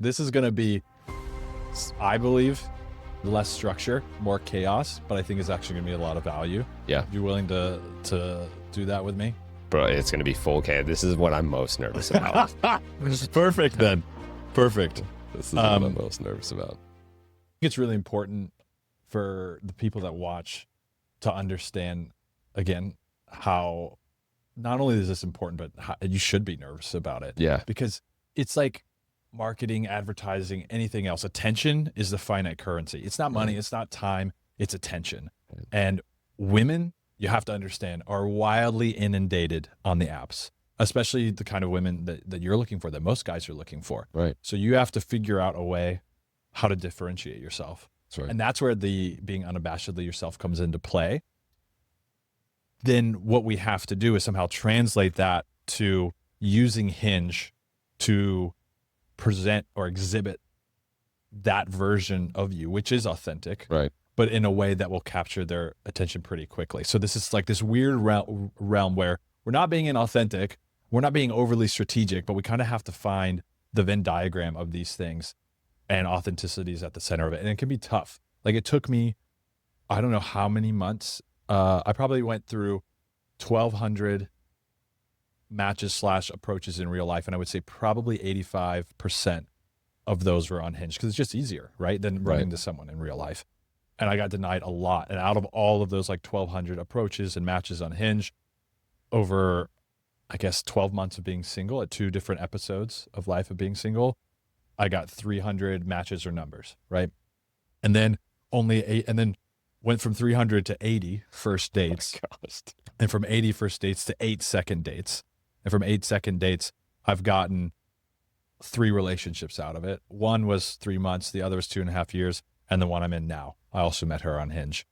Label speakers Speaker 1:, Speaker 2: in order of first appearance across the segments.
Speaker 1: This is going to be, I believe, less structure, more chaos, but I think it's actually going to be a lot of value.
Speaker 2: Yeah.
Speaker 1: You willing to do that with me?
Speaker 2: Bro, it's going to be full K. This is what I'm most nervous about.
Speaker 1: Perfect then. Perfect.
Speaker 2: This is what I'm most nervous about.
Speaker 1: I think it's really important for the people that watch to understand, again, how not only is this important, but how you should be nervous about it.
Speaker 2: Yeah.
Speaker 1: Because it's like marketing, advertising, anything else. Attention is the finite currency. It's not money, it's not time, it's attention. And women, you have to understand, are wildly inundated on the apps, especially the kind of women that you're looking for, that most guys are looking for.
Speaker 2: Right.
Speaker 1: So you have to figure out a way how to differentiate yourself.
Speaker 2: That's right.
Speaker 1: And that's where the being unabashedly yourself comes into play. Then what we have to do is somehow translate that to using Hinge to present or exhibit that version of you, which is authentic,
Speaker 2: Right.
Speaker 1: but in a way that will capture their attention pretty quickly. So this is like this weird realm where we're not being inauthentic, we're not being overly strategic, but we kind of have to find the Venn diagram of these things, and authenticity is at the center of it. And it can be tough. Like it took me, I don't know how many months. I probably went through 1,200 matches / approaches in real life. And I would say probably 85% of those were on Hinge because it's just easier, right? Than running into someone in real life. And I got denied a lot. And out of all of those like 1,200 approaches and matches on Hinge over, I guess, 12 months of being single at 2 different episodes of life of being single, I got 300 matches or numbers, right? And then only 8, and then went from 300 to 80 first dates.
Speaker 2: Oh my gosh.
Speaker 1: And from 80 first dates to 8 second dates. And from 8 second dates, I've gotten 3 relationships out of it. One was 3 months. The other was 2.5 years. And the one I'm in now, I also met her on Hinge,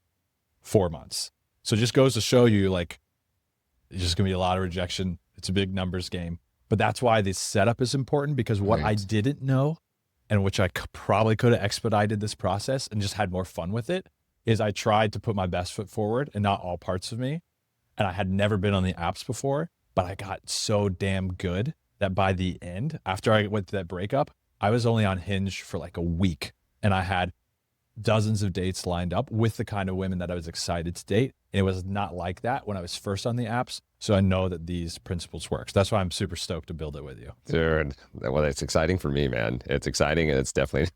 Speaker 1: 4 months. So it just goes to show you, like, it's just going to be a lot of rejection. It's a big numbers game. But that's why the setup is important, because what I didn't know, and which I probably could have expedited this process and just had more fun with it, is I tried to put my best foot forward and not all parts of me. And I had never been on the apps before, but I got so damn good that by the end, after I went through that breakup, I was only on Hinge for like a week, and I had dozens of dates lined up with the kind of women that I was excited to date. And it was not like that when I was first on the apps. So I know that these principles work. So that's why I'm super stoked to build it with you.
Speaker 2: Dude, well, it's exciting for me, man. It's exciting, and it's definitely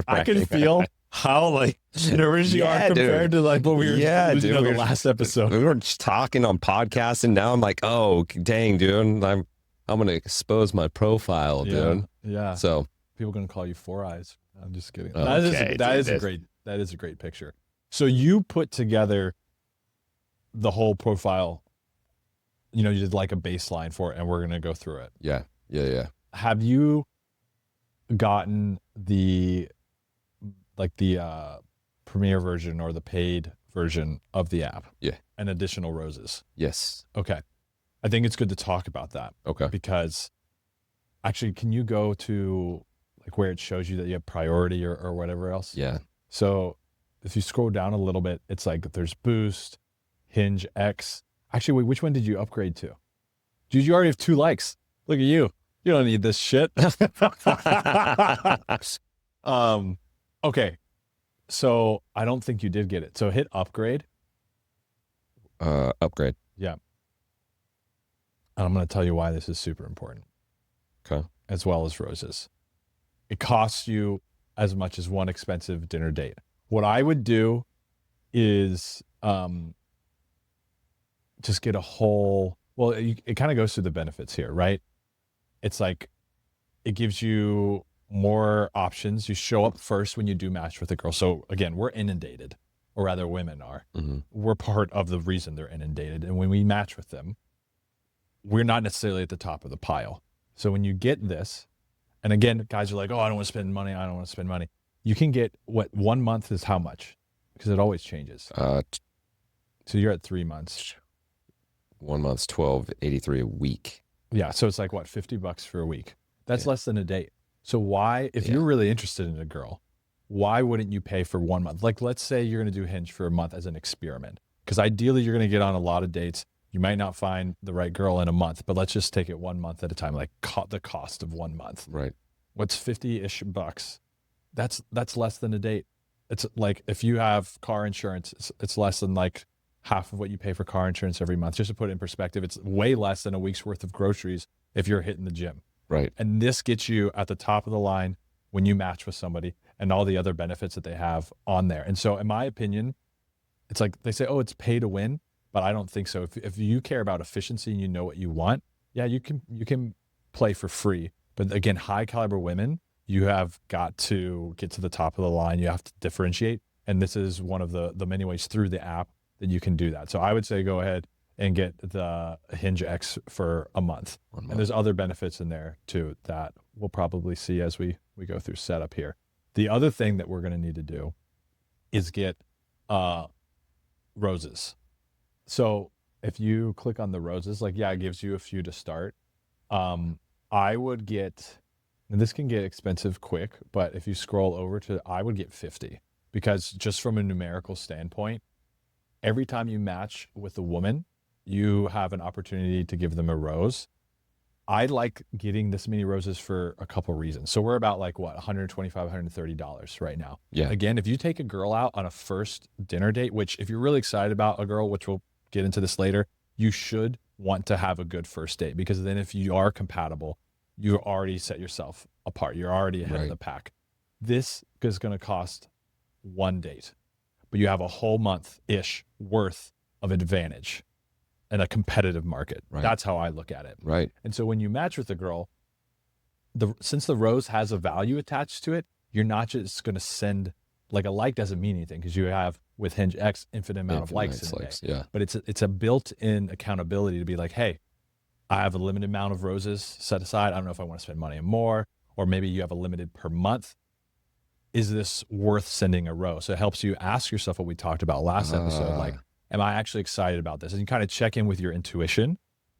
Speaker 1: I can feel how like nervous you are compared to like what we were doing the last episode.
Speaker 2: We were just talking on podcasts, and now I'm like, oh, dang, dude, I'm going to expose my profile, dude.
Speaker 1: Yeah.
Speaker 2: So
Speaker 1: people going to call you Four Eyes. I'm just kidding.
Speaker 2: Okay,
Speaker 1: that is a great picture. So you put together the whole profile, you did like a baseline for it, and we're going to go through it.
Speaker 2: Yeah.
Speaker 1: Have you gotten the premiere version or the paid version of the app?
Speaker 2: Yeah.
Speaker 1: And additional roses?
Speaker 2: Yes.
Speaker 1: Okay. I think it's good to talk about that.
Speaker 2: Okay.
Speaker 1: Because actually, can you go to like where it shows you that you have priority or whatever else?
Speaker 2: Yeah.
Speaker 1: So if you scroll down a little bit, it's like there's Boost, Hinge X. Actually, wait, which one did you upgrade to? Dude, you already have 2 likes. Look at you. You don't need this shit. Okay. So I don't think you did get it. So hit upgrade.
Speaker 2: Upgrade.
Speaker 1: Yeah. And I'm going to tell you why this is super important.
Speaker 2: Okay.
Speaker 1: As well as roses. It costs you as much as one expensive dinner date. What I would do is just get a whole, well, it kind of goes through the benefits here, right? It's like, it gives you more options. You show up first when you do match with a girl. So again, we're inundated, or rather women are.
Speaker 2: Mm-hmm.
Speaker 1: We're part of the reason they're inundated. And when we match with them, we're not necessarily at the top of the pile. So when you get this, and again, guys are like, oh, I don't want to spend money. I don't want to spend money. You can get, what, 1 month is how much? Because it always changes. So you're at 3 months.
Speaker 2: 1 month's $12.83 a week.
Speaker 1: Yeah. So it's like, what, $50 for a week? That's less than a date. So why, if you're really interested in a girl, why wouldn't you pay for 1 month? Like, let's say you're going to do Hinge for a month as an experiment. Because ideally, you're going to get on a lot of dates. You might not find the right girl in a month, but let's just take it 1 month at a time, like the cost of 1 month.
Speaker 2: Right.
Speaker 1: What's 50-ish bucks? That's less than a date. It's like if you have car insurance, it's less than like half of what you pay for car insurance every month. Just to put it in perspective, it's way less than a week's worth of groceries if you're hitting the gym.
Speaker 2: Right.
Speaker 1: And this gets you at the top of the line when you match with somebody and all the other benefits that they have on there. And so in my opinion, it's like they say, oh, it's pay to win, but I don't think so. If you care about efficiency and you know what you want, yeah, you can play for free. But again, high caliber women, you have got to get to the top of the line. You have to differentiate. And this is one of the many ways through the app that you can do that. So I would say go ahead and get the Hinge X for a month. And there's other benefits in there too that we'll probably see as we go through setup here. The other thing that we're going to need to do is get roses. So if you click on the roses, like, yeah, it gives you a few to start. I would get, and this can get expensive quick, but if you scroll over to, I would get 50, because just from a numerical standpoint, every time you match with a woman, you have an opportunity to give them a rose. I like getting this many roses for a couple reasons. So we're about like what, $125, $130 right now.
Speaker 2: Yeah.
Speaker 1: Again, if you take a girl out on a first dinner date, which if you're really excited about a girl, which we'll get into this later, you should want to have a good first date, because then if you are compatible, you already set yourself apart. You're already ahead of the pack. This is going to cost one date, but you have a whole month-ish worth of advantage in a competitive market.
Speaker 2: Right.
Speaker 1: That's how I look at it.
Speaker 2: Right.
Speaker 1: And so when you match with a girl, since the rose has a value attached to it, you're not just going to send, like, a like doesn't mean anything, because you have with Hinge X infinite amount of likes in a day.
Speaker 2: Yeah.
Speaker 1: But it's a built-in accountability to be like, hey, I have a limited amount of roses set aside. I don't know if I want to spend money on more, or maybe you have a limited per month. Is this worth sending a rose? So it helps you ask yourself what we talked about last episode, like, am I actually excited about this? And you kind of check in with your intuition,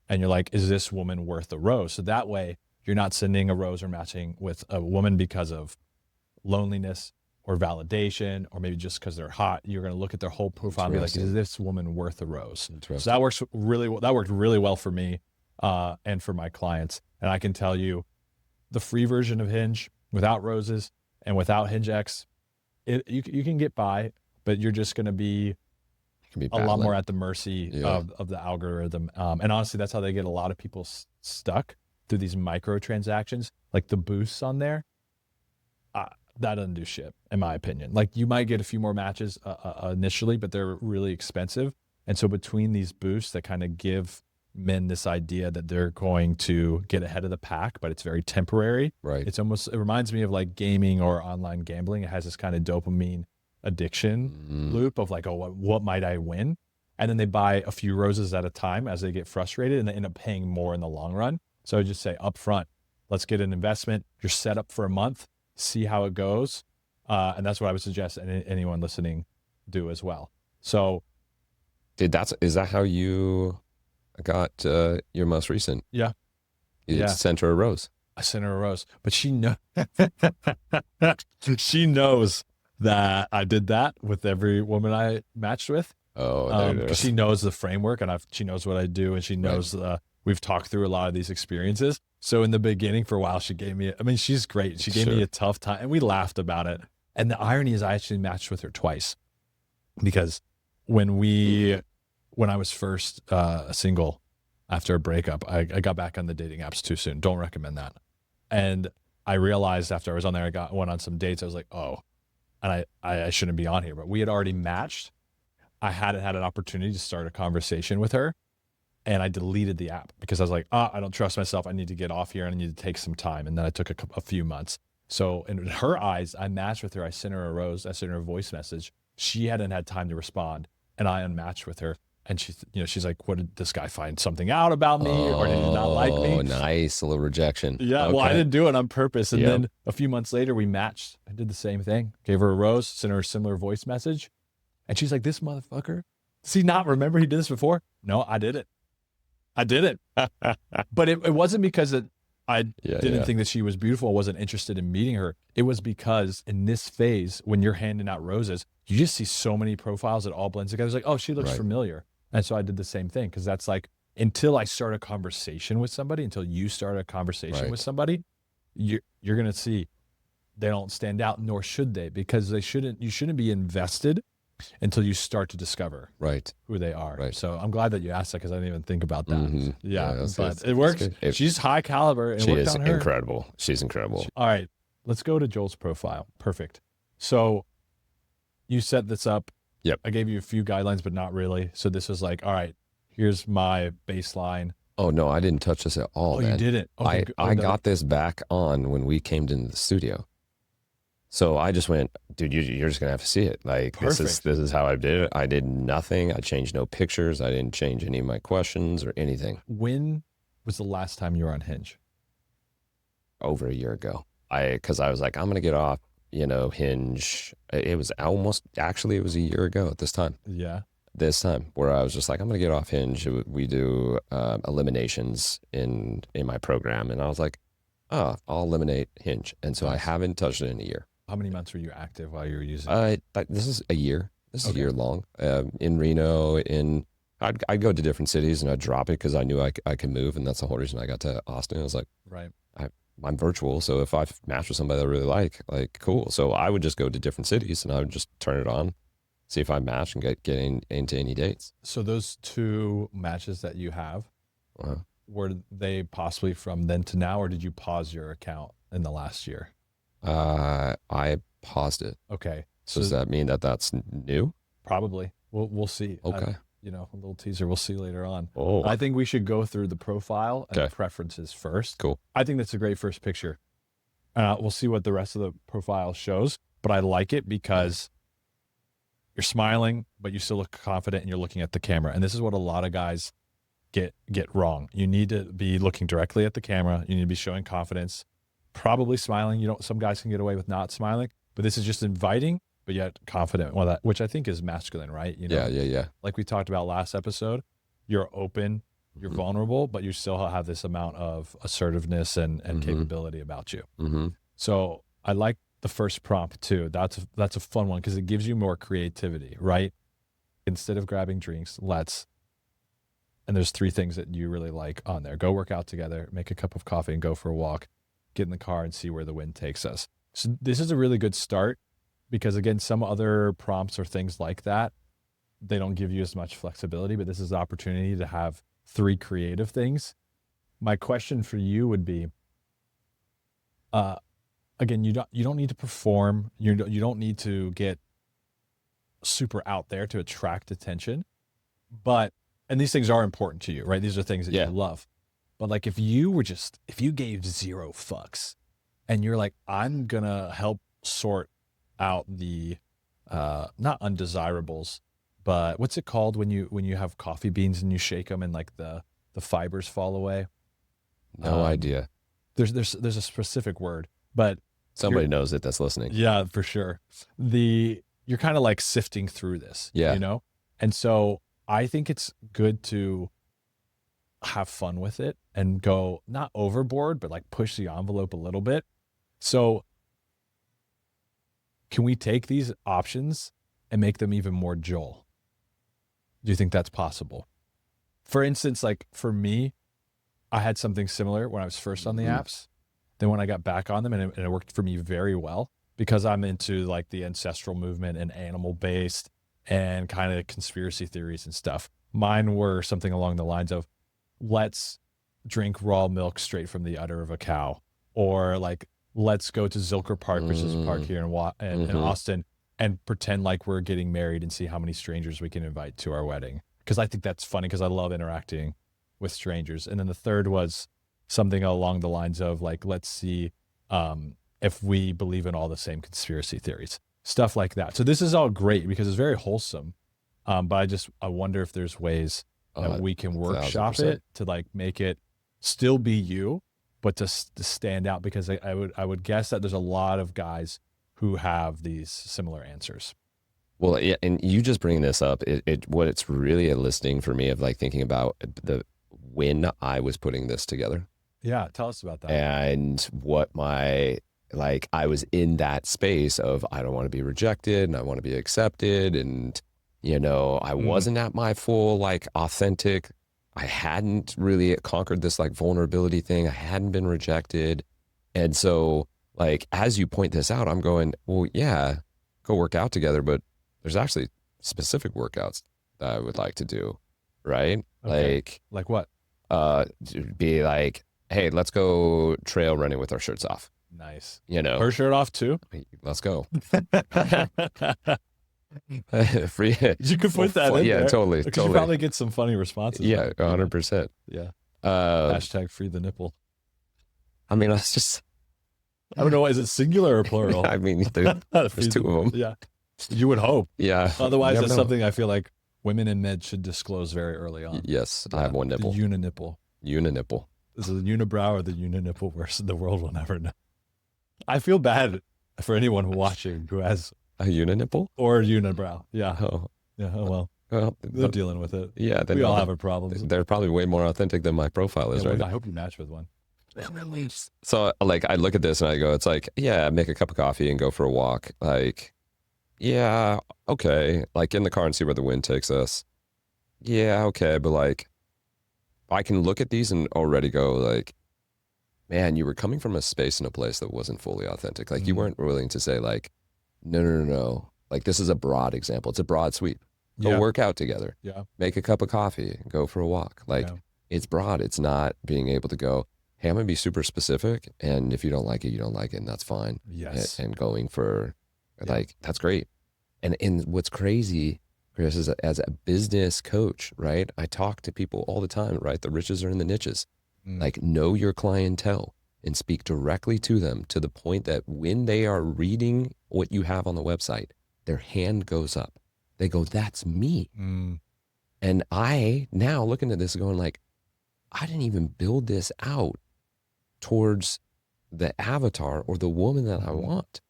Speaker 1: and you're like, is this woman worth a rose? So that way you're not sending a rose or matching with a woman because of loneliness or validation, or maybe just because they're hot. You're going to look at their whole profile and be like, is this woman worth a rose? So that worked really well for me and for my clients. And I can tell you, the free version of Hinge without roses and without Hinge X, you can get by, but you're just going to be a lot more at the mercy of the algorithm. And honestly, that's how they get a lot of people stuck through these microtransactions, like the boosts on there. That doesn't do shit, in my opinion. Like, you might get a few more matches initially, but they're really expensive. And so between these boosts that kind of give men this idea that they're going to get ahead of the pack, but it's very temporary.
Speaker 2: Right.
Speaker 1: It reminds me of like gaming or online gambling. It has this kind of dopamine addiction loop of like, oh, what might I win? And then they buy a few roses at a time as they get frustrated, and they end up paying more in the long run. So I just say up front, let's get an investment. You're set up for a month, see how it goes. And that's what I would suggest anyone listening do as well. So
Speaker 2: is that how you got your most recent?
Speaker 1: Yeah.
Speaker 2: You sent her a rose.
Speaker 1: I sent her a rose, but she knows that I did that with every woman I matched with.
Speaker 2: Oh,
Speaker 1: because she knows the framework, and she knows what I do, and she knows we've talked through a lot of these experiences. So in the beginning, for a while, she gave me, she's great. She gave me a tough time, and we laughed about it. And the irony is I actually matched with her twice, because when I was first single after a breakup, I got back on the dating apps too soon. Don't recommend that. And I realized after I was on there, went on some dates. I was like, oh, and I shouldn't be on here, but we had already matched. I hadn't had an opportunity to start a conversation with her, and I deleted the app because I was like, I don't trust myself. I need to get off here, and I need to take some time. And then I took a few months. So in her eyes, I matched with her. I sent her a rose. I sent her a voice message. She hadn't had time to respond, and I unmatched with her. And she's like, what, did this guy find something out about me, or did he not like me?
Speaker 2: Oh, nice. A little rejection.
Speaker 1: Yeah. Okay. Well, I didn't do it on purpose. And then a few months later, we matched. I did the same thing. Gave her a rose, sent her a similar voice message. And she's like, this motherfucker, does he not remember he did this before? No, I did it. But it wasn't because I didn't think that she was beautiful. I wasn't interested in meeting her. It was because in this phase, when you're handing out roses, you just see so many profiles that all blends together. It's like, oh, she looks familiar. And so I did the same thing, because that's like, until I start a conversation with somebody, until you start a conversation with somebody, you're going to see they don't stand out, nor should they, because you shouldn't be invested until you start to discover
Speaker 2: Right.
Speaker 1: who they are.
Speaker 2: Right.
Speaker 1: So I'm glad that you asked that, because I didn't even think about that.
Speaker 2: Mm-hmm.
Speaker 1: Yeah, but it works. She's high caliber, and it
Speaker 2: She
Speaker 1: worked
Speaker 2: is
Speaker 1: on her.
Speaker 2: incredible. She's incredible.
Speaker 1: All right, let's go to Joel's profile. Perfect. So you set this up.
Speaker 2: Yep.
Speaker 1: I gave you a few guidelines, but not really. So this was like, all right, here's my baseline.
Speaker 2: Oh no, I didn't touch this at all.
Speaker 1: Oh,
Speaker 2: man.
Speaker 1: you didn't? Okay,
Speaker 2: I got this back on when we came into the studio. So I just went, dude, you're just gonna have to see it. Like,
Speaker 1: Perfect.
Speaker 2: this is how I did it. I did nothing. I changed no pictures. I didn't change any of my questions or anything.
Speaker 1: When was the last time you were on Hinge?
Speaker 2: Over a year ago. Because I was like, I'm gonna get off, Hinge. It was it was a year ago at this time.
Speaker 1: Yeah.
Speaker 2: This time where I was just like, I'm gonna get off Hinge. We do eliminations in my program, and I was like, oh, I'll eliminate Hinge, and so I
Speaker 1: Nice.
Speaker 2: haven't touched it in a year.
Speaker 1: How many months were you active while you were using it?
Speaker 2: This is a year. This is
Speaker 1: Okay.
Speaker 2: a year long. In Reno, I'd go to different cities and I'd drop it because I knew I could move, and that's the whole reason I got to Austin. I was like,
Speaker 1: Right.
Speaker 2: I'm virtual, so if I match with somebody I really like, cool. So I would just go to different cities and I would just turn it on, see if I match and get into any dates.
Speaker 1: So those 2 matches that you have,
Speaker 2: Uh,
Speaker 1: were they possibly from then to now, or did you pause your account in the last year?
Speaker 2: I paused it.
Speaker 1: Okay.
Speaker 2: So does that mean that that's new?
Speaker 1: Probably. We'll see.
Speaker 2: Okay.
Speaker 1: A little teaser. We'll see later on.
Speaker 2: Oh,
Speaker 1: I think we should go through the profile and
Speaker 2: Okay.
Speaker 1: preferences first.
Speaker 2: Cool.
Speaker 1: I think that's a great first picture. We'll see what the rest of the profile shows, but I like it because you're smiling, but you still look confident and you're looking at the camera. And this is what a lot of guys get wrong. You need to be looking directly at the camera. You need to be showing confidence, probably smiling. Some guys can get away with not smiling, but this is just inviting, but yet confident. Well, which I think is masculine, right?
Speaker 2: Yeah.
Speaker 1: Like we talked about last episode, you're open, you're
Speaker 2: Mhm.
Speaker 1: vulnerable, but you still have this amount of assertiveness and
Speaker 2: Mhm.
Speaker 1: capability about you.
Speaker 2: Mm-hmm.
Speaker 1: So I like the first prompt too. That's a fun one because it gives you more creativity, right? Instead of grabbing drinks, and there's 3 things that you really like on there. Go work out together, make a cup of coffee and go for a walk, get in the car and see where the wind takes us. So this is a really good start because, again, some other prompts or things like that, they don't give you as much flexibility, but this is the opportunity to have 3 creative things. My question for you would be, again, you don't need to perform. You don't need to get super out there to attract attention, and these things are important to you, right? These are things that
Speaker 2: Yeah.
Speaker 1: you love. But like if you gave 0 fucks and you're like, I'm gonna help sort out the not undesirables, but what's it called when you have coffee beans and you shake them and like the fibers fall away?
Speaker 2: No idea.
Speaker 1: There's a specific word, but
Speaker 2: Somebody knows it that's listening.
Speaker 1: yeah, for sure. You're kind of like sifting through this,
Speaker 2: Yeah.
Speaker 1: And so I think it's good to have fun with it and go not overboard, but like push the envelope a little bit. So can we take these options and make them even more Joel? Do you think that's possible? For instance, like for me, I had something similar when I was first on the
Speaker 2: Mhm.
Speaker 1: apps. Then when I got back on them, and it worked for me very well because I'm into like the ancestral movement and animal based and kind of conspiracy theories and stuff. Mine were something along the lines of, let's drink raw milk straight from the udder of a cow, or like, let's go to Zilker Park, which is a park here in
Speaker 2: Mhm.
Speaker 1: Austin, and pretend like we're getting married and see how many strangers we can invite to our wedding. Because I think that's funny because I love interacting with strangers. And then the third was something along the lines of like, let's see if we believe in all the same conspiracy theories, stuff like that. So this is all great because it's very wholesome. But I wonder if there's ways that we can workshop
Speaker 2: 1000%.
Speaker 1: it to like make it still be you, but to stand out, because I would guess that there's a lot of guys who have these similar answers.
Speaker 2: Well, yeah, and you just bringing this up, what it's really eliciting for me of like thinking about when I was putting this together.
Speaker 1: Yeah, tell us about that.
Speaker 2: And what I was in that space of, I don't want to be rejected and I want to be accepted. And, I wasn't at my full, like I hadn't really conquered this like vulnerability thing. I hadn't been rejected. And so like, as you point this out, I'm going, well, yeah, go work out together, but there's actually specific workouts that I would like to do, right?
Speaker 1: Okay. Like what?
Speaker 2: To be like, hey, let's go trail running with our shirts off.
Speaker 1: Nice.
Speaker 2: You know,
Speaker 1: Her shirt off too?
Speaker 2: let's go. Free.
Speaker 1: You could put that in
Speaker 2: yeah,
Speaker 1: there.
Speaker 2: totally,
Speaker 1: Because you probably get some funny responses.
Speaker 2: Yeah, 100%.
Speaker 1: Yeah.
Speaker 2: Uh,
Speaker 1: Hashtag free the nipple.
Speaker 2: I mean, that's just.
Speaker 1: I don't know. Is it singular or plural?
Speaker 2: I mean, there's two of them.
Speaker 1: Yeah. You would hope.
Speaker 2: Yeah.
Speaker 1: Otherwise,
Speaker 2: Never
Speaker 1: it's
Speaker 2: know.
Speaker 1: something I feel like women in med should disclose very early on.
Speaker 2: Yes, I have one nipple.
Speaker 1: The uninipple.
Speaker 2: Uninipple.
Speaker 1: Is it the unibrow or the uninipple? Worse, the world will never know. I feel bad for anyone watching who has
Speaker 2: A uninipple?
Speaker 1: or unibrow. Yeah.
Speaker 2: Oh,
Speaker 1: Yeah. Oh well.
Speaker 2: well,
Speaker 1: They're dealing with it.
Speaker 2: yeah.
Speaker 1: We all have our problems.
Speaker 2: They're probably way more authentic than my profile is,
Speaker 1: Yeah,
Speaker 2: right?
Speaker 1: I hope you match with one.
Speaker 2: So, like, I look at this and I go, it's like, yeah, make a cup of coffee and go for a walk. Like, yeah, okay. Like, in the car and see where the wind takes us. Yeah, okay. But, like, I can look at these and already go, like, man, you were coming from a space and a place that wasn't fully authentic. Like, you weren't willing to say, like, no. Like, this is a broad example. It's a broad sweep. Go work out together.
Speaker 1: Yeah.
Speaker 2: Make a cup of coffee. Go for a walk. Like, it's broad. It's not being able to go, hey, I'm going to be super specific. And if you don't like it, you don't like it. And that's fine.
Speaker 1: Yes.
Speaker 2: And going for, like, that's great. And what's crazy, Chris, is as a business coach, right? I talk to people all the time, right? The riches are in the niches. Like, know your clientele and speak directly to them to the point that when they are reading what you have on the website, their hand goes up. They go, that's me. And I now looking at this going like, I didn't even build this out towards the avatar or the woman that I want.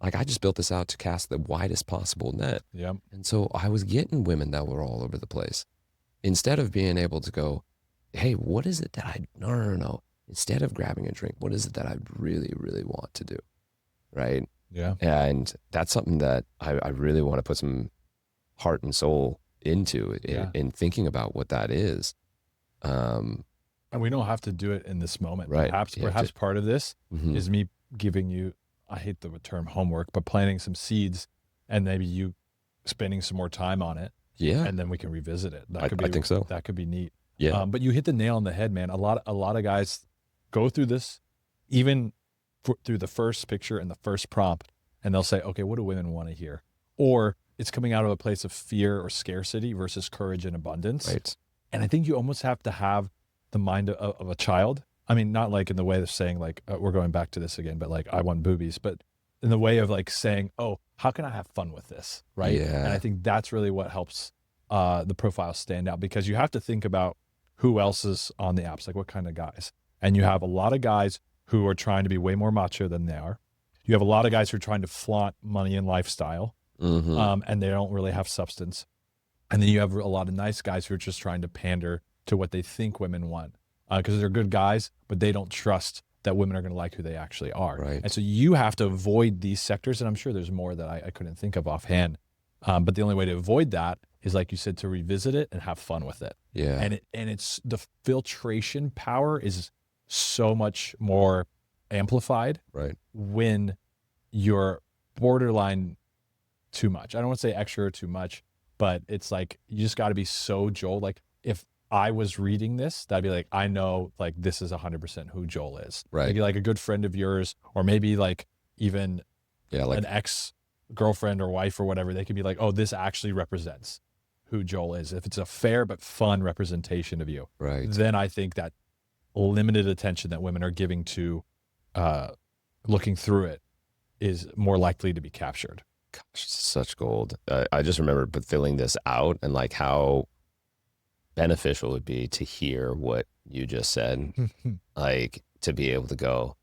Speaker 2: Like, I just built this out to cast the widest possible net.
Speaker 1: Yeah.
Speaker 2: And so I was getting women that were all over the place. Instead of being able to go, hey, what is it that no. Instead of grabbing a drink, what is it that I really, really want to do? Right?
Speaker 1: Yeah.
Speaker 2: And that's something that I really want to put some heart and soul into in thinking about what that is.
Speaker 1: And we don't have to do it in this moment.
Speaker 2: Right.
Speaker 1: Perhaps part of this is me giving you, I hate the term homework, but planting some seeds and maybe you spending some more time on it.
Speaker 2: Yeah.
Speaker 1: And then we can revisit it.
Speaker 2: I think so.
Speaker 1: That could be neat.
Speaker 2: Yeah.
Speaker 1: But you hit the nail on the head, man. A lot of guys go through this, even through the first picture and the first prompt, and they'll say, okay, what do women want to hear? Or it's coming out of a place of fear or scarcity versus courage and abundance.
Speaker 2: Right.
Speaker 1: And I think you almost have to have the mind of a child. I mean, not like in the way of saying like, we're going back to this again, but like, I want boobies, but in the way of like saying, oh, how can I have fun with this? Right.
Speaker 2: Yeah.
Speaker 1: And I think that's really what helps the profile stand out, because you have to think about who else is on the apps, like what kind of guys. And you have a lot of guys who are trying to be way more macho than they are. You have a lot of guys who are trying to flaunt money and lifestyle, and they don't really have substance. And then you have a lot of nice guys who are just trying to pander to what they think women want, because they're good guys, but they don't trust that women are going to like who they actually are.
Speaker 2: Right.
Speaker 1: And so you have to avoid these sectors. And I'm sure there's more that I couldn't think of offhand. But the only way to avoid that is, like you said, to revisit it and have fun with it.
Speaker 2: Yeah.
Speaker 1: And it's the filtration power is so much more amplified
Speaker 2: Right.
Speaker 1: when you're borderline too much. I don't want to say extra or too much, but it's like you just got to be so Joel. Like if I was reading this, that'd be like, I know like this is 100% who Joel is.
Speaker 2: Right.
Speaker 1: Maybe like a good friend of yours, or maybe like even
Speaker 2: like
Speaker 1: an ex-girlfriend or wife or whatever. They could be like, oh, this actually represents who Joel is. If it's a fair but fun representation of you,
Speaker 2: right.
Speaker 1: then I think that limited attention that women are giving to looking through it is more likely to be captured.
Speaker 2: Gosh, such gold. I just remember filling this out and like how beneficial it would be to hear what you just said. Like to be able to go,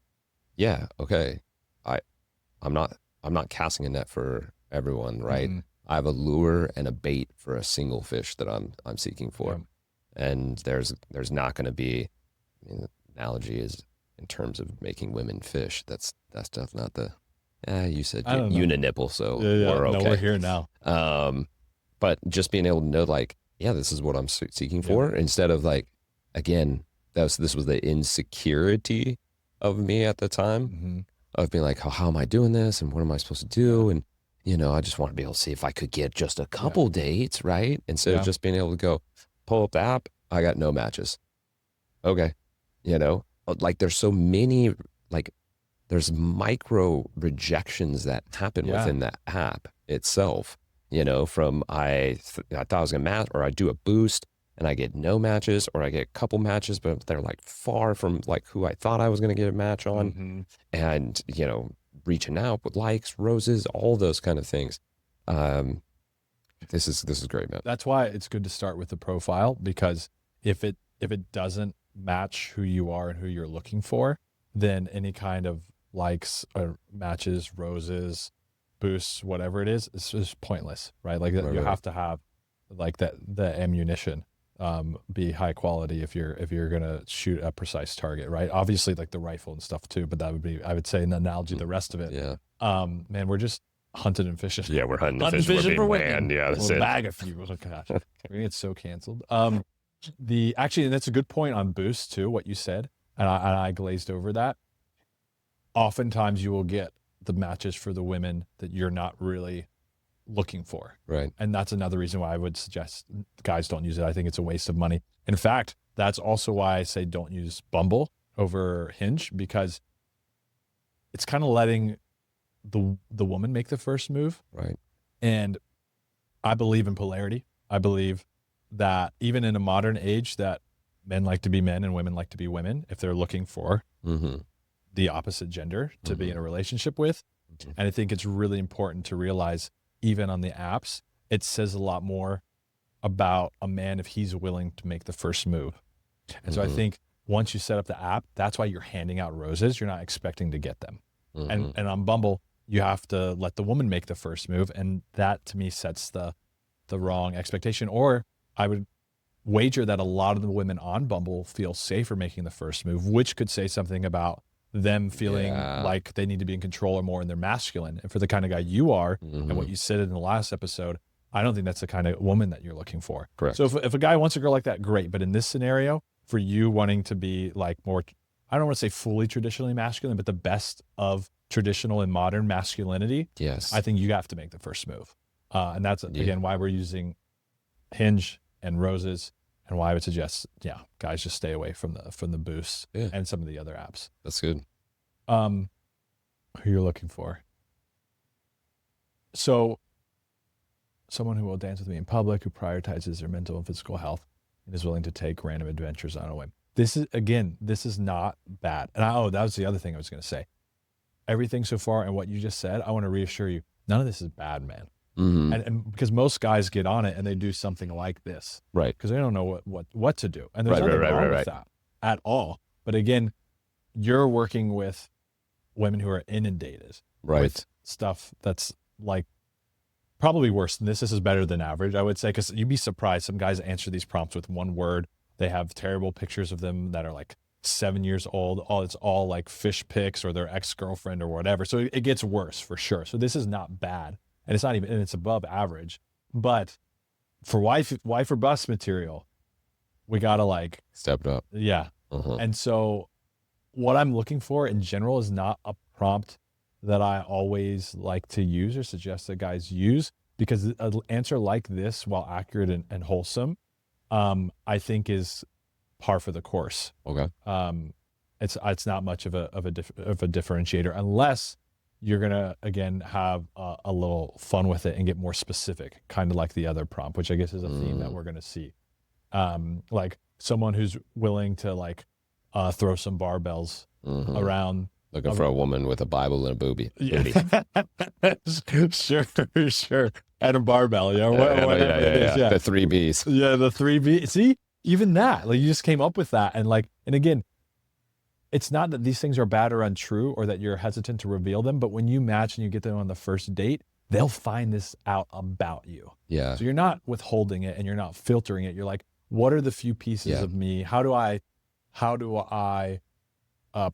Speaker 2: yeah, okay. I'm not casting a net for everyone, right? I have a lure and a bait for a single fish that I'm seeking for. Yeah. And there's not going to be, I mean, the analogy is in terms of making women fish. That's stuff, not the, you said uninipple, so we're okay.
Speaker 1: No, we're here now.
Speaker 2: But just being able to know, like, yeah, this is what I'm seeking for, instead of like, again, this was the insecurity of me at the time
Speaker 1: Mm-hmm.
Speaker 2: of being like, how am I doing this? And what am I supposed to do? And, I just want to be able to see if I could get just a
Speaker 1: Yeah.
Speaker 2: couple dates, right? Instead of
Speaker 1: Yeah.
Speaker 2: just being able to go pull up the app, I got no matches. Okay. Like there's so many, like there's micro rejections that happen
Speaker 1: Yeah.
Speaker 2: within that app itself, from I thought I was gonna match, or I do a boost and I get no matches, or I get a couple matches, but they're like far from like who I thought I was gonna get a match on.
Speaker 1: Mm-hmm.
Speaker 2: And, reaching out with likes, roses, all those kind of things. This is great, man.
Speaker 1: That's why it's good to start with the profile, because if it doesn't match who you are and who you're looking for, then any kind of likes or matches, roses, boosts, whatever it is, it's just pointless, right? Like
Speaker 2: Right,
Speaker 1: you
Speaker 2: right.
Speaker 1: have to have like the ammunition be high quality if you're gonna shoot a precise target, right? Obviously, like the rifle and stuff too, but that would be, I would say, an analogy. The rest of it,
Speaker 2: Yeah.
Speaker 1: Man, we're just hunting and fishing.
Speaker 2: Yeah, we're hunting
Speaker 1: Hunting and fishing for women.
Speaker 2: Yeah, that's
Speaker 1: We'll
Speaker 2: it.
Speaker 1: bag a few. Oh gosh, we're gonna get so canceled. Actually, and that's a good point on boosts too. What you said, and I glazed over that. Oftentimes, you will get the matches for the women that you're not really looking for,
Speaker 2: Right.
Speaker 1: and that's another reason why I would suggest guys don't use it. I think it's a waste of money. In fact, that's also why I say don't use Bumble over Hinge, because it's kind of letting the woman make the first move.
Speaker 2: Right.
Speaker 1: And I believe in polarity. I believe that even in a modern age, that men like to be men and women like to be women if they're looking for
Speaker 2: Mm-hmm.
Speaker 1: the opposite gender to be
Speaker 2: Mhm.
Speaker 1: in a relationship with.
Speaker 2: Mhm.
Speaker 1: And I think it's really important to realize, even on the apps, it says a lot more about a man if he's willing to make the first move. And so I
Speaker 2: Mhm.
Speaker 1: think once you set up the app, that's why you're handing out roses. You're not expecting to get them.
Speaker 2: Mhm.
Speaker 1: And on Bumble, you have to let the woman make the first move, and that to me sets the wrong expectation. Or I would wager that a lot of the women on Bumble feel safer making the first move, which could say something about them feeling
Speaker 2: Yeah.
Speaker 1: like they need to be in control or more in their masculine. And for the kind of guy you are, and what
Speaker 2: Mhm.
Speaker 1: you said in the last episode, I don't think that's the kind of woman that you're looking for.
Speaker 2: Correct.
Speaker 1: So if a guy wants a girl like that, great. But in this scenario, for you wanting to be like more, I don't want to say fully traditionally masculine, but the best of traditional and modern masculinity,
Speaker 2: Yes.
Speaker 1: I think you have to make the first move. And that's,
Speaker 2: Yeah.
Speaker 1: again, why we're using Hinge and roses, and why I would suggest, guys, just stay away from the boosts
Speaker 2: Yeah.
Speaker 1: and some of the other apps.
Speaker 2: That's good.
Speaker 1: Who you're looking for. So someone who will dance with me in public, who prioritizes their mental and physical health, and is willing to take random adventures on a whim. This is not bad. And that was the other thing I was going to say. Everything so far and what you just said, I want to reassure you, none of this is bad, man.
Speaker 2: Mm-hmm.
Speaker 1: And because most guys get on it and they do something like this,
Speaker 2: Right.
Speaker 1: because they don't know what to do, and there's
Speaker 2: Right,
Speaker 1: nothing
Speaker 2: right,
Speaker 1: wrong
Speaker 2: right,
Speaker 1: with
Speaker 2: right.
Speaker 1: that at all. But again, you're working with women who are inundated
Speaker 2: Right.
Speaker 1: with stuff that's like probably worse than this. This is better than average, I would say, because you'd be surprised. Some guys answer these prompts with one word. They have terrible pictures of them that are like 7 years old. It's all like fish pics or their ex-girlfriend or whatever. So it gets worse for sure. So this is not bad, and it's not even, and it's above average. But for wife or bust material, we gotta like
Speaker 2: Step it up.
Speaker 1: yeah.
Speaker 2: Uh-huh.
Speaker 1: And so what I'm looking for in general is not a prompt that I always like to use or suggest that guys use, because an answer like this, while accurate and wholesome, I think is par for the course.
Speaker 2: Okay.
Speaker 1: It's not much of a differentiator, unless you're gonna again have a little fun with it and get more specific, kind of like the other prompt, which I guess is a theme that we're gonna see. Like someone who's willing to like throw some barbells
Speaker 2: Mhm.
Speaker 1: around.
Speaker 2: Looking for a woman with a Bible and a booby.
Speaker 1: Sure. And a barbell, whatever it is. Yeah.
Speaker 2: The 3 B's.
Speaker 1: Yeah, the 3B. See, even that, like you just came up with that. And again, it's not that these things are bad or untrue or that you're hesitant to reveal them, but when you match and you get them on the first date, they'll find this out about you.
Speaker 2: Yeah.
Speaker 1: So you're not withholding it and you're not filtering it. You're like, what are the few pieces of me? How do I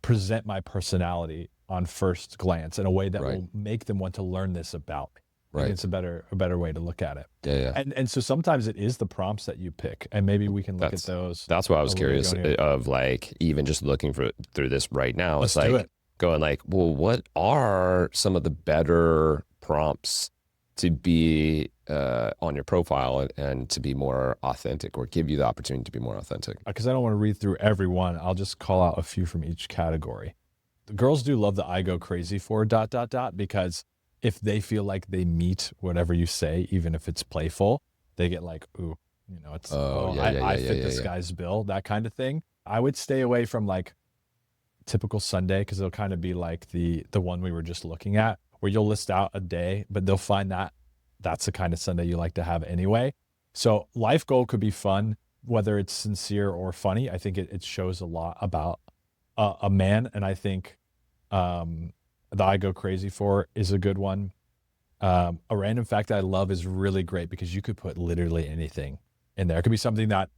Speaker 1: present my personality on first glance in a way that will make them want to learn this about me? I think it's a better way to look at it.
Speaker 2: Yeah.
Speaker 1: And so sometimes it is the prompts that you pick, and maybe we can look at those.
Speaker 2: That's why I was curious of like even just looking through this right now.
Speaker 1: Let's
Speaker 2: it's like
Speaker 1: do it.
Speaker 2: Going like, well, what are some of the better prompts to be on your profile and to be more authentic, or give you the opportunity to be more authentic?
Speaker 1: Because I don't want to read through every one. I'll just call out a few from each category. The girls do love the I go crazy for ... because if they feel like they meet whatever you say, even if it's playful, they get like, ooh, you know, it's I fit this guy's bill, that kind of thing. I would stay away from like typical Sunday, because it'll kind of be like the one we were just looking at, where you'll list out a day, but they'll find that that's the kind of Sunday you like to have anyway. So life goal could be fun, whether it's sincere or funny. I think it shows a lot about a man, and I think the I go crazy for is a good one. A random fact that I love is really great, because you could put literally anything in there. It could be something that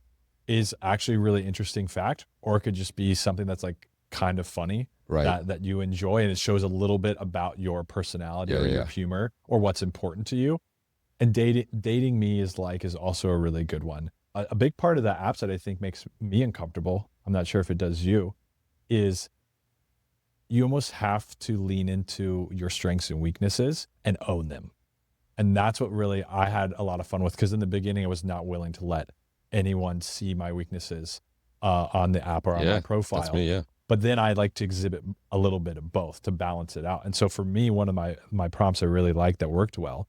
Speaker 1: is actually a really interesting fact, or it could just be something that's like kind of funny,
Speaker 2: right,
Speaker 1: that you enjoy, and it shows a little bit about your personality or your humor or what's important to you. And dating me is also a really good one. A big part of the apps that I think makes me uncomfortable, I'm not sure if it does you, is you almost have to lean into your strengths and weaknesses and own them. And that's what really I had a lot of fun with, because in the beginning I was not willing to let anyone see my weaknesses on the app or on my profile.
Speaker 2: That's me,
Speaker 1: But then I like to exhibit a little bit of both to balance it out. And so for me, one of my prompts I really liked that worked well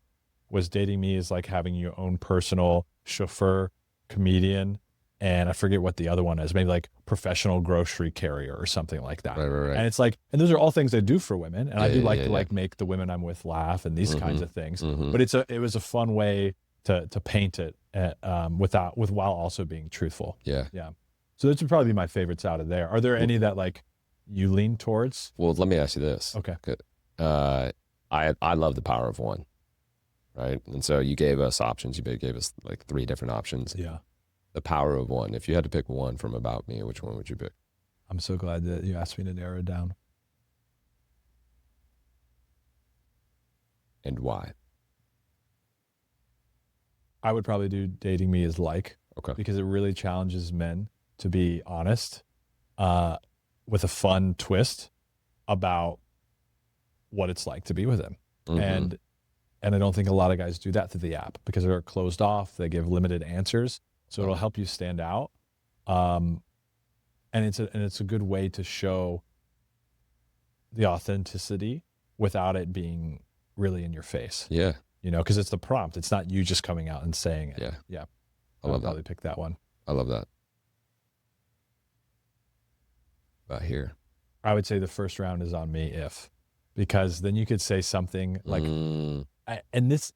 Speaker 1: was dating me is like having your own personal chauffeur, comedian, and I forget what the other one is, maybe like professional grocery carrier or something like that.
Speaker 2: Right.
Speaker 1: And it's like, and those are all things I do for women. And I do like to like make the women I'm with laugh and these kinds of things. But it was a fun way to paint it while also being truthful.
Speaker 2: Yeah.
Speaker 1: So those would probably be my favorites out of there. Are there any that like you lean towards?
Speaker 2: Well, let me ask you this.
Speaker 1: Okay.
Speaker 2: Good. I love the power of one, right? And so you gave us options. You gave us like 3 different options.
Speaker 1: Yeah.
Speaker 2: The power of one. If you had to pick one from About Me, which one would you pick?
Speaker 1: I'm so glad that you asked me to narrow it down.
Speaker 2: And why?
Speaker 1: I would probably do dating me is like,
Speaker 2: okay,
Speaker 1: because it really challenges men to be honest, with a fun twist about what it's like to be with him. And I don't think a lot of guys do that through the app, because they're closed off. They give limited answers. So it'll help you stand out. And it's a good way to show the authenticity without it being really in your face.
Speaker 2: Yeah.
Speaker 1: You know, because it's the prompt. It's not you just coming out and saying it. Yeah.
Speaker 2: I love that.
Speaker 1: I'll probably pick that one.
Speaker 2: I love that. About here,
Speaker 1: I would say the first round is on me, because then you could say something like, and this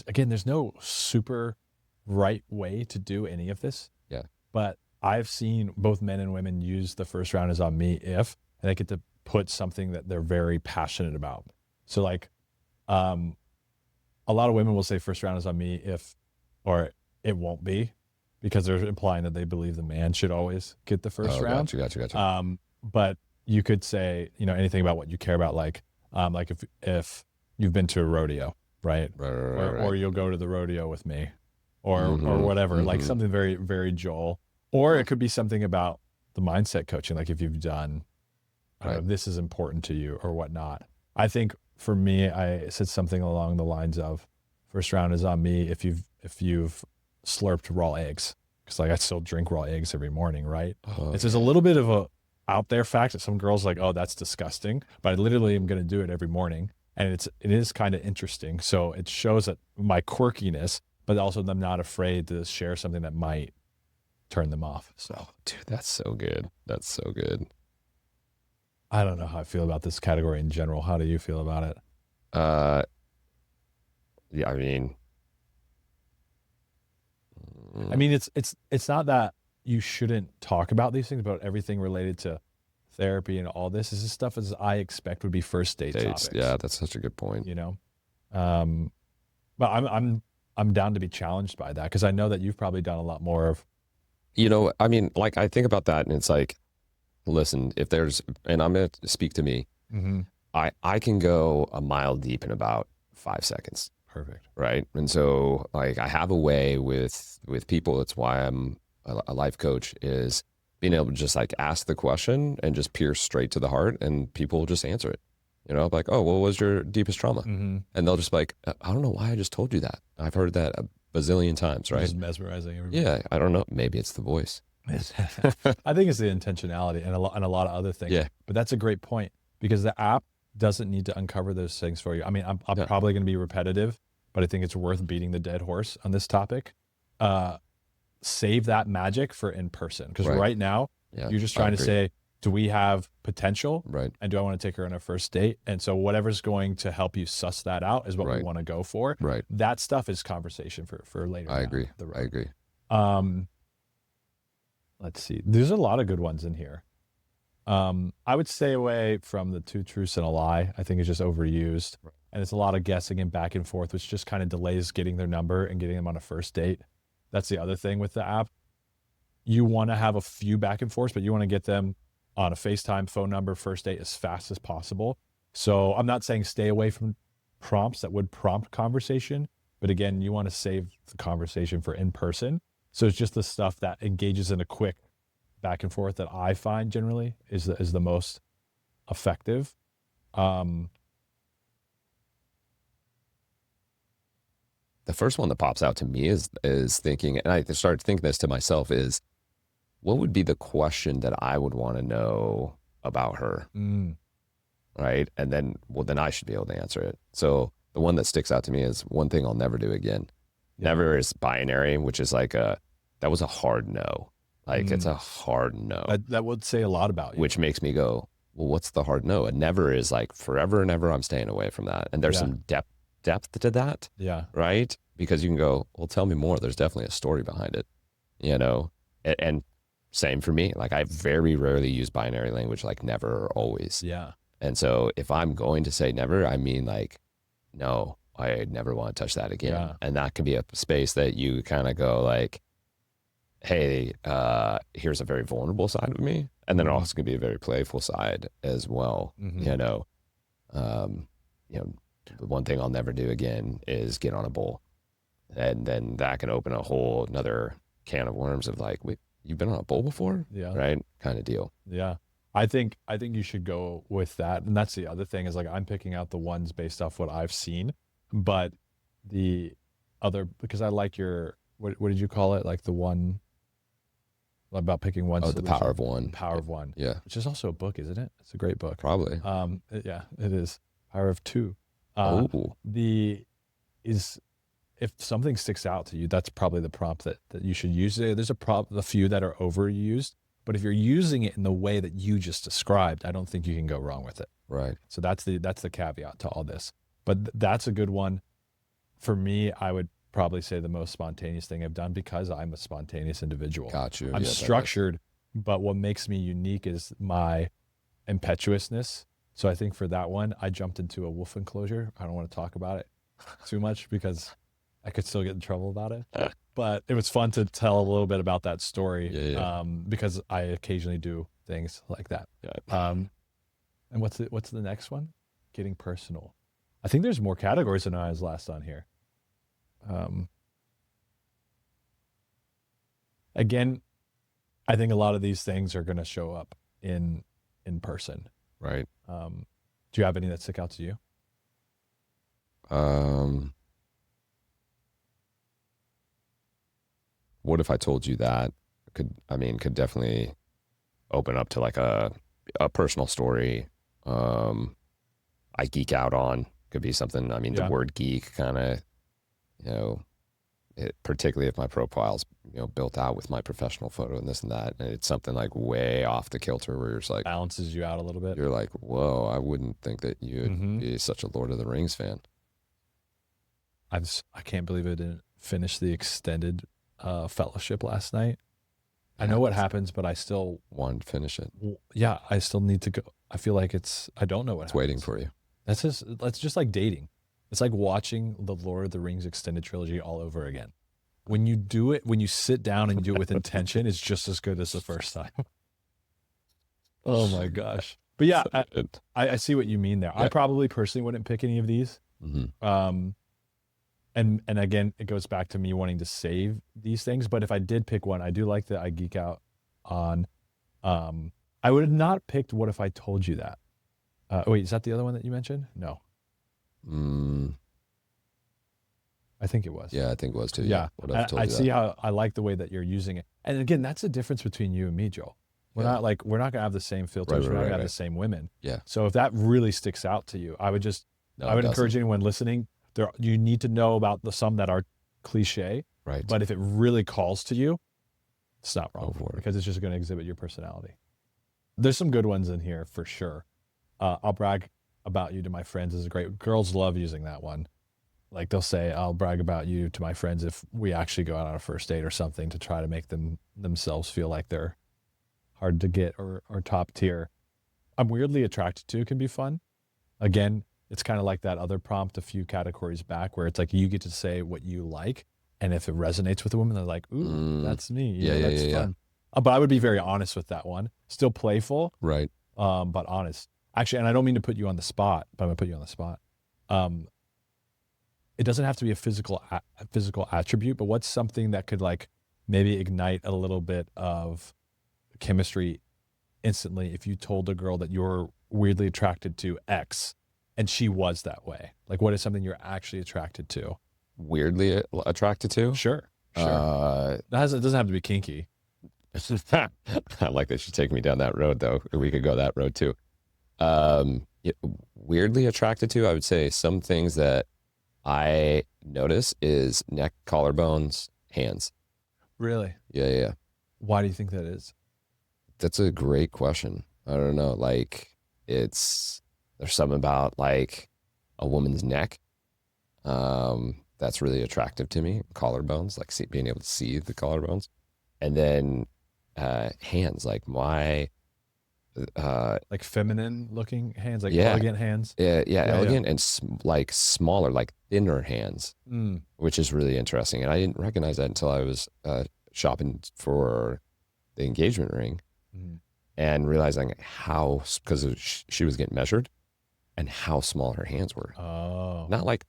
Speaker 1: again, there's no super right way to do any of this.
Speaker 2: Yeah.
Speaker 1: But I've seen both men and women use the first round is on me and they get to put something that they're very passionate about. So like, a lot of women will say first round is on me or it won't be, because they're implying that they believe the man should always get the first round.
Speaker 2: Gotcha.
Speaker 1: But you could say, you know, anything about what you care about, like if you've been to a rodeo, right? Or you'll go to the rodeo with me, or whatever, like something very, very Joel. Or it could be something about the mindset coaching, like if you've done, this is important to you or whatnot. I think for me, I said something along the lines of first round is on me if you've slurped raw eggs, because like I still drink raw eggs every morning, right? It's just a little bit of a out there fact that some girls like, oh, that's disgusting, but I literally am going to do it every morning, and it is kind of interesting. So it shows that my quirkiness, but also I'm not afraid to share something that might turn them off. So,
Speaker 2: dude, that's so good. That's so good.
Speaker 1: I don't know how I feel about this category in general. How do you feel about it?
Speaker 2: Yeah, I
Speaker 1: mean, it's not that you shouldn't talk about these things, but everything related to therapy and all this is stuff as I expect would be first date topics.
Speaker 2: Yeah, that's such a good point.
Speaker 1: You know, but I'm down to be challenged by that, because I know that you've probably done a lot more of.
Speaker 2: You know, I mean, like I think about that, and it's like, listen, if there's, and I'm gonna speak to me, I can go a mile deep in about 5 seconds.
Speaker 1: Perfect.
Speaker 2: right? And so like I have a way with people. That's why I'm a life coach, is being able to just like ask the question and just pierce straight to the heart, and people will just answer it. You know, like, oh, what was your deepest trauma?
Speaker 1: Mm-hmm.
Speaker 2: And they'll just be like, I don't know why I just told you that. I've heard that a bazillion times, right?
Speaker 1: Just mesmerizing everybody.
Speaker 2: Yeah, I don't know. Maybe it's the voice.
Speaker 1: I think it's the intentionality and a lot of other things.
Speaker 2: Yeah.
Speaker 1: But that's a great point, because the app doesn't need to uncover those things for you. I mean, I'm
Speaker 2: Yeah.
Speaker 1: probably going to be repetitive, but I think it's worth beating the dead horse on this topic. Save that magic for in person, because right now
Speaker 2: Yeah,
Speaker 1: you're just
Speaker 2: I
Speaker 1: trying to
Speaker 2: agree.
Speaker 1: say, do we have potential?
Speaker 2: Right.
Speaker 1: And do I want to take her on a first date? And so whatever's going to help you suss that out is what we
Speaker 2: Right.
Speaker 1: want to go for.
Speaker 2: Right.
Speaker 1: That stuff is conversation for later.
Speaker 2: I
Speaker 1: down
Speaker 2: agree.
Speaker 1: the road.
Speaker 2: I agree.
Speaker 1: Let's see. There's a lot of good ones in here. I would stay away from the 2 truths and a lie. I think it's just overused.
Speaker 2: Right.
Speaker 1: And it's a lot of guessing and back and forth, which just kind of delays getting their number and getting them on a first date. That's the other thing with the app. You want to have a few back and forths, but you want to get them on a FaceTime, phone number, first date as fast as possible. So I'm not saying stay away from prompts that would prompt conversation, but again, you want to save the conversation for in person. So it's just the stuff that engages in a quick back and forth that I find generally is the most effective.
Speaker 2: The first one that pops out to me is thinking, and I started thinking this to myself, is what would be the question that I would want to know about her? Right. And then, well, then I should be able to answer it. So the one that sticks out to me is one thing I'll never do again. Yeah. Never is binary, which is like that was a hard no. Like it's a hard no.
Speaker 1: That would say a lot about you.
Speaker 2: Which makes me go, well, what's the hard no? A never is like forever and ever I'm staying away from that. And there's some depth to that.
Speaker 1: Yeah.
Speaker 2: Right. Because you can go, well, tell me more. There's definitely a story behind it, you know? And same for me. Like I very rarely use binary language, like never or always.
Speaker 1: Yeah.
Speaker 2: And so if I'm going to say never, I mean like, no, I never want to touch that again.
Speaker 1: Yeah.
Speaker 2: And that could be a space that you kind of go like, hey, here's a very vulnerable side of me. And then it also could be a very playful side as well. You know, the one thing I'll never do again is get on a bull. And then that can open a whole another can of worms of like, wait, you've been on a bull before?
Speaker 1: Yeah.
Speaker 2: Right. Kind of deal.
Speaker 1: Yeah. I think you should go with that. And that's the other thing is like, I'm picking out the ones based off what I've seen, but the other, because I like your, what did you call it? Like the one about picking one.
Speaker 2: Oh, the power of one.
Speaker 1: Power of one.
Speaker 2: Yeah.
Speaker 1: Which is also a book, isn't it? It's a great book.
Speaker 2: Probably.
Speaker 1: Yeah, it is. Power of two. If something sticks out to you, that's probably the prompt that you should use. There's a few that are overused, but if you're using it in the way that you just described, I don't think you can go wrong with it.
Speaker 2: Right.
Speaker 1: So that's the caveat to all this. But that's a good one. For me, I would probably say the most spontaneous thing I've done because I'm a spontaneous individual.
Speaker 2: Got you.
Speaker 1: I'm structured, but what makes me unique is my impetuousness. So I think for that one, I jumped into a wolf enclosure. I don't want to talk about it too much because I could still get in trouble about it. But it was fun to tell a little bit about that story because I occasionally do things like that.
Speaker 2: Yeah.
Speaker 1: And what's the next one? Getting personal. I think there's more categories than I was last on here. Again, I think a lot of these things are going to show up in person.
Speaker 2: Right.
Speaker 1: Do you have any that stick out to you?
Speaker 2: What if I told you that could definitely open up to like a personal story. I geek out on could be something. I mean, the word geek kind of, particularly if my profile's, built out with my professional photo and this and that, and it's something like way off the kilter where you're just like,
Speaker 1: balances you out a little bit.
Speaker 2: You're like, whoa, I wouldn't think that you'd be such a Lord of the Rings fan.
Speaker 1: I can't believe I didn't finish the extended fellowship last night. I know what happens, but I still
Speaker 2: want to finish it.
Speaker 1: Yeah, I still need to go. I feel like I don't know what
Speaker 2: it's
Speaker 1: happens.
Speaker 2: waiting for you.
Speaker 1: That's just like dating. It's like watching the Lord of the Rings extended trilogy all over again. When you do it, when you sit down and do it with intention, it's just as good as the first time. Oh my gosh. But yeah, I see what you mean there. Yeah. I probably personally wouldn't pick any of these. And again, it goes back to me wanting to save these things. But if I did pick one, I do like that I geek out on. I would have not picked what if I told you that. Wait, is that the other one that you mentioned? No,
Speaker 2: Mm,
Speaker 1: I think it was.
Speaker 2: yeah, I think it was too. Yeah.
Speaker 1: Yeah,
Speaker 2: What if I told
Speaker 1: I
Speaker 2: you
Speaker 1: see
Speaker 2: that?
Speaker 1: how I like the way that you're using it. And again, that's the difference between you and me, Joel.
Speaker 2: Yeah.
Speaker 1: We're not gonna have the same
Speaker 2: Right,
Speaker 1: filters.
Speaker 2: right,
Speaker 1: We're not
Speaker 2: right,
Speaker 1: gonna have the
Speaker 2: right.
Speaker 1: same women.
Speaker 2: Yeah.
Speaker 1: So if that really sticks out to you,
Speaker 2: No,
Speaker 1: I
Speaker 2: it
Speaker 1: would
Speaker 2: doesn't.
Speaker 1: encourage anyone listening. You need to know about the some that are cliche,
Speaker 2: Right.
Speaker 1: but if it really calls to you, it's not
Speaker 2: Go
Speaker 1: wrong
Speaker 2: for it.
Speaker 1: because it's just going to exhibit your personality. There's some good ones in here for sure. I'll brag about you to my friends is great. Girls love using that one. Like they'll say, I'll brag about you to my friends if we actually go out on a first date or something to try to make themselves feel like they're hard to get or top tier. I'm weirdly attracted to can be fun. Again, it's kind of like that other prompt a few categories back where it's like you get to say what you like. And if it resonates with a woman, they're like, ooh,
Speaker 2: Mm,
Speaker 1: that's me.
Speaker 2: yeah, yeah,
Speaker 1: That's
Speaker 2: yeah, yeah.
Speaker 1: fun. But I would be very honest with that one. Still playful,
Speaker 2: Right.
Speaker 1: but honest. Actually, and I don't mean to put you on the spot, but I'm going to put you on the spot. Um, it doesn't have to be a physical attribute, but what's something that could like maybe ignite a little bit of chemistry instantly if you told a girl that you're weirdly attracted to X and she was that way? Like, what is something you're actually attracted to?
Speaker 2: Weirdly attracted to?
Speaker 1: Sure, sure.
Speaker 2: Uh,
Speaker 1: It doesn't have to be kinky.
Speaker 2: I like that you take me down that road though. We could go that road too. Yeah, weirdly attracted to, I would say some things that I notice is neck, collarbones, hands.
Speaker 1: Really?
Speaker 2: Yeah, yeah, yeah.
Speaker 1: Why do you think that is?
Speaker 2: That's a great question. I don't know. There's something about like a woman's neck. That's really attractive to me. Collarbones, like being able to see the collarbones. And then hands, like my
Speaker 1: Like feminine looking hands, like
Speaker 2: yeah,
Speaker 1: elegant hands?
Speaker 2: yeah, yeah,
Speaker 1: Yeah, yeah.
Speaker 2: elegant and like smaller, like thinner hands,
Speaker 1: Mm,
Speaker 2: which is really interesting. And I didn't recognize that until I was shopping for the engagement ring
Speaker 1: mm.
Speaker 2: and realizing how, because she was getting measured and how small her hands were.
Speaker 1: Oh,
Speaker 2: Not like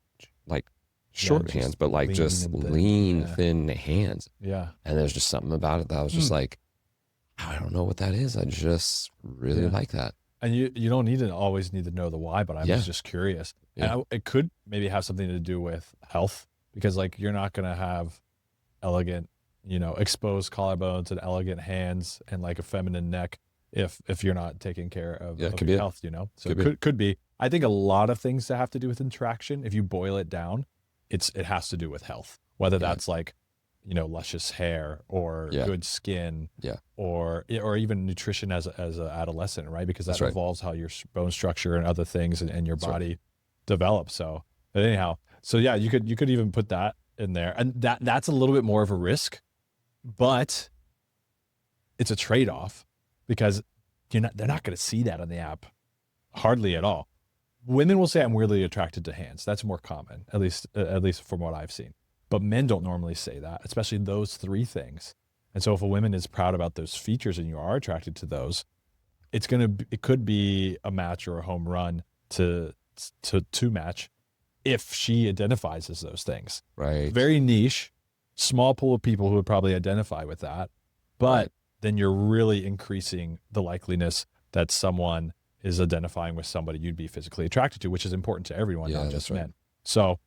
Speaker 1: yeah,
Speaker 2: short hands,
Speaker 1: just
Speaker 2: but like
Speaker 1: lean
Speaker 2: just
Speaker 1: and thin.
Speaker 2: lean,
Speaker 1: Yeah.
Speaker 2: thin hands.
Speaker 1: Yeah.
Speaker 2: And there's just something about it that I was just
Speaker 1: Mm.
Speaker 2: like, I don't know what that is. I just really
Speaker 1: Yeah.
Speaker 2: like that.
Speaker 1: And you don't need to always need to know the why, but I
Speaker 2: Yeah.
Speaker 1: was just curious.
Speaker 2: Yeah.
Speaker 1: And it could maybe have something to do with health because like you're not going to have elegant, exposed collarbones and elegant hands and like a feminine neck if you're not taking care
Speaker 2: Yeah, it
Speaker 1: of
Speaker 2: could
Speaker 1: your
Speaker 2: be it.
Speaker 1: health, So
Speaker 2: Could
Speaker 1: it
Speaker 2: be.
Speaker 1: could be. I think a lot of things that have to do with interaction, if you boil it down, it has to do with health. Whether
Speaker 2: Yeah.
Speaker 1: that's like, luscious hair or
Speaker 2: Yeah.
Speaker 1: good skin
Speaker 2: Yeah.
Speaker 1: or even nutrition as a adolescent, right? Because that
Speaker 2: That's right.
Speaker 1: involves how your bone structure and other things and your
Speaker 2: That's right.
Speaker 1: body develop. So, but anyhow, so yeah, you could even put that in there, and that's a little bit more of a risk, but it's a trade off because they're not going to see that on the app hardly at all. Women will say I'm weirdly attracted to hands. That's more common, at least from what I've seen. But men don't normally say that, especially those three things. And so if a woman is proud about those features and you are attracted to those, it could be a match or a home run to match if she identifies as those things.
Speaker 2: Right.
Speaker 1: Very niche, small pool of people who would probably identify with that. But then you're really increasing the likeliness that someone is identifying with somebody you'd be physically attracted to, which is important to everyone,
Speaker 2: Yeah,
Speaker 1: not just
Speaker 2: that's right.
Speaker 1: men. So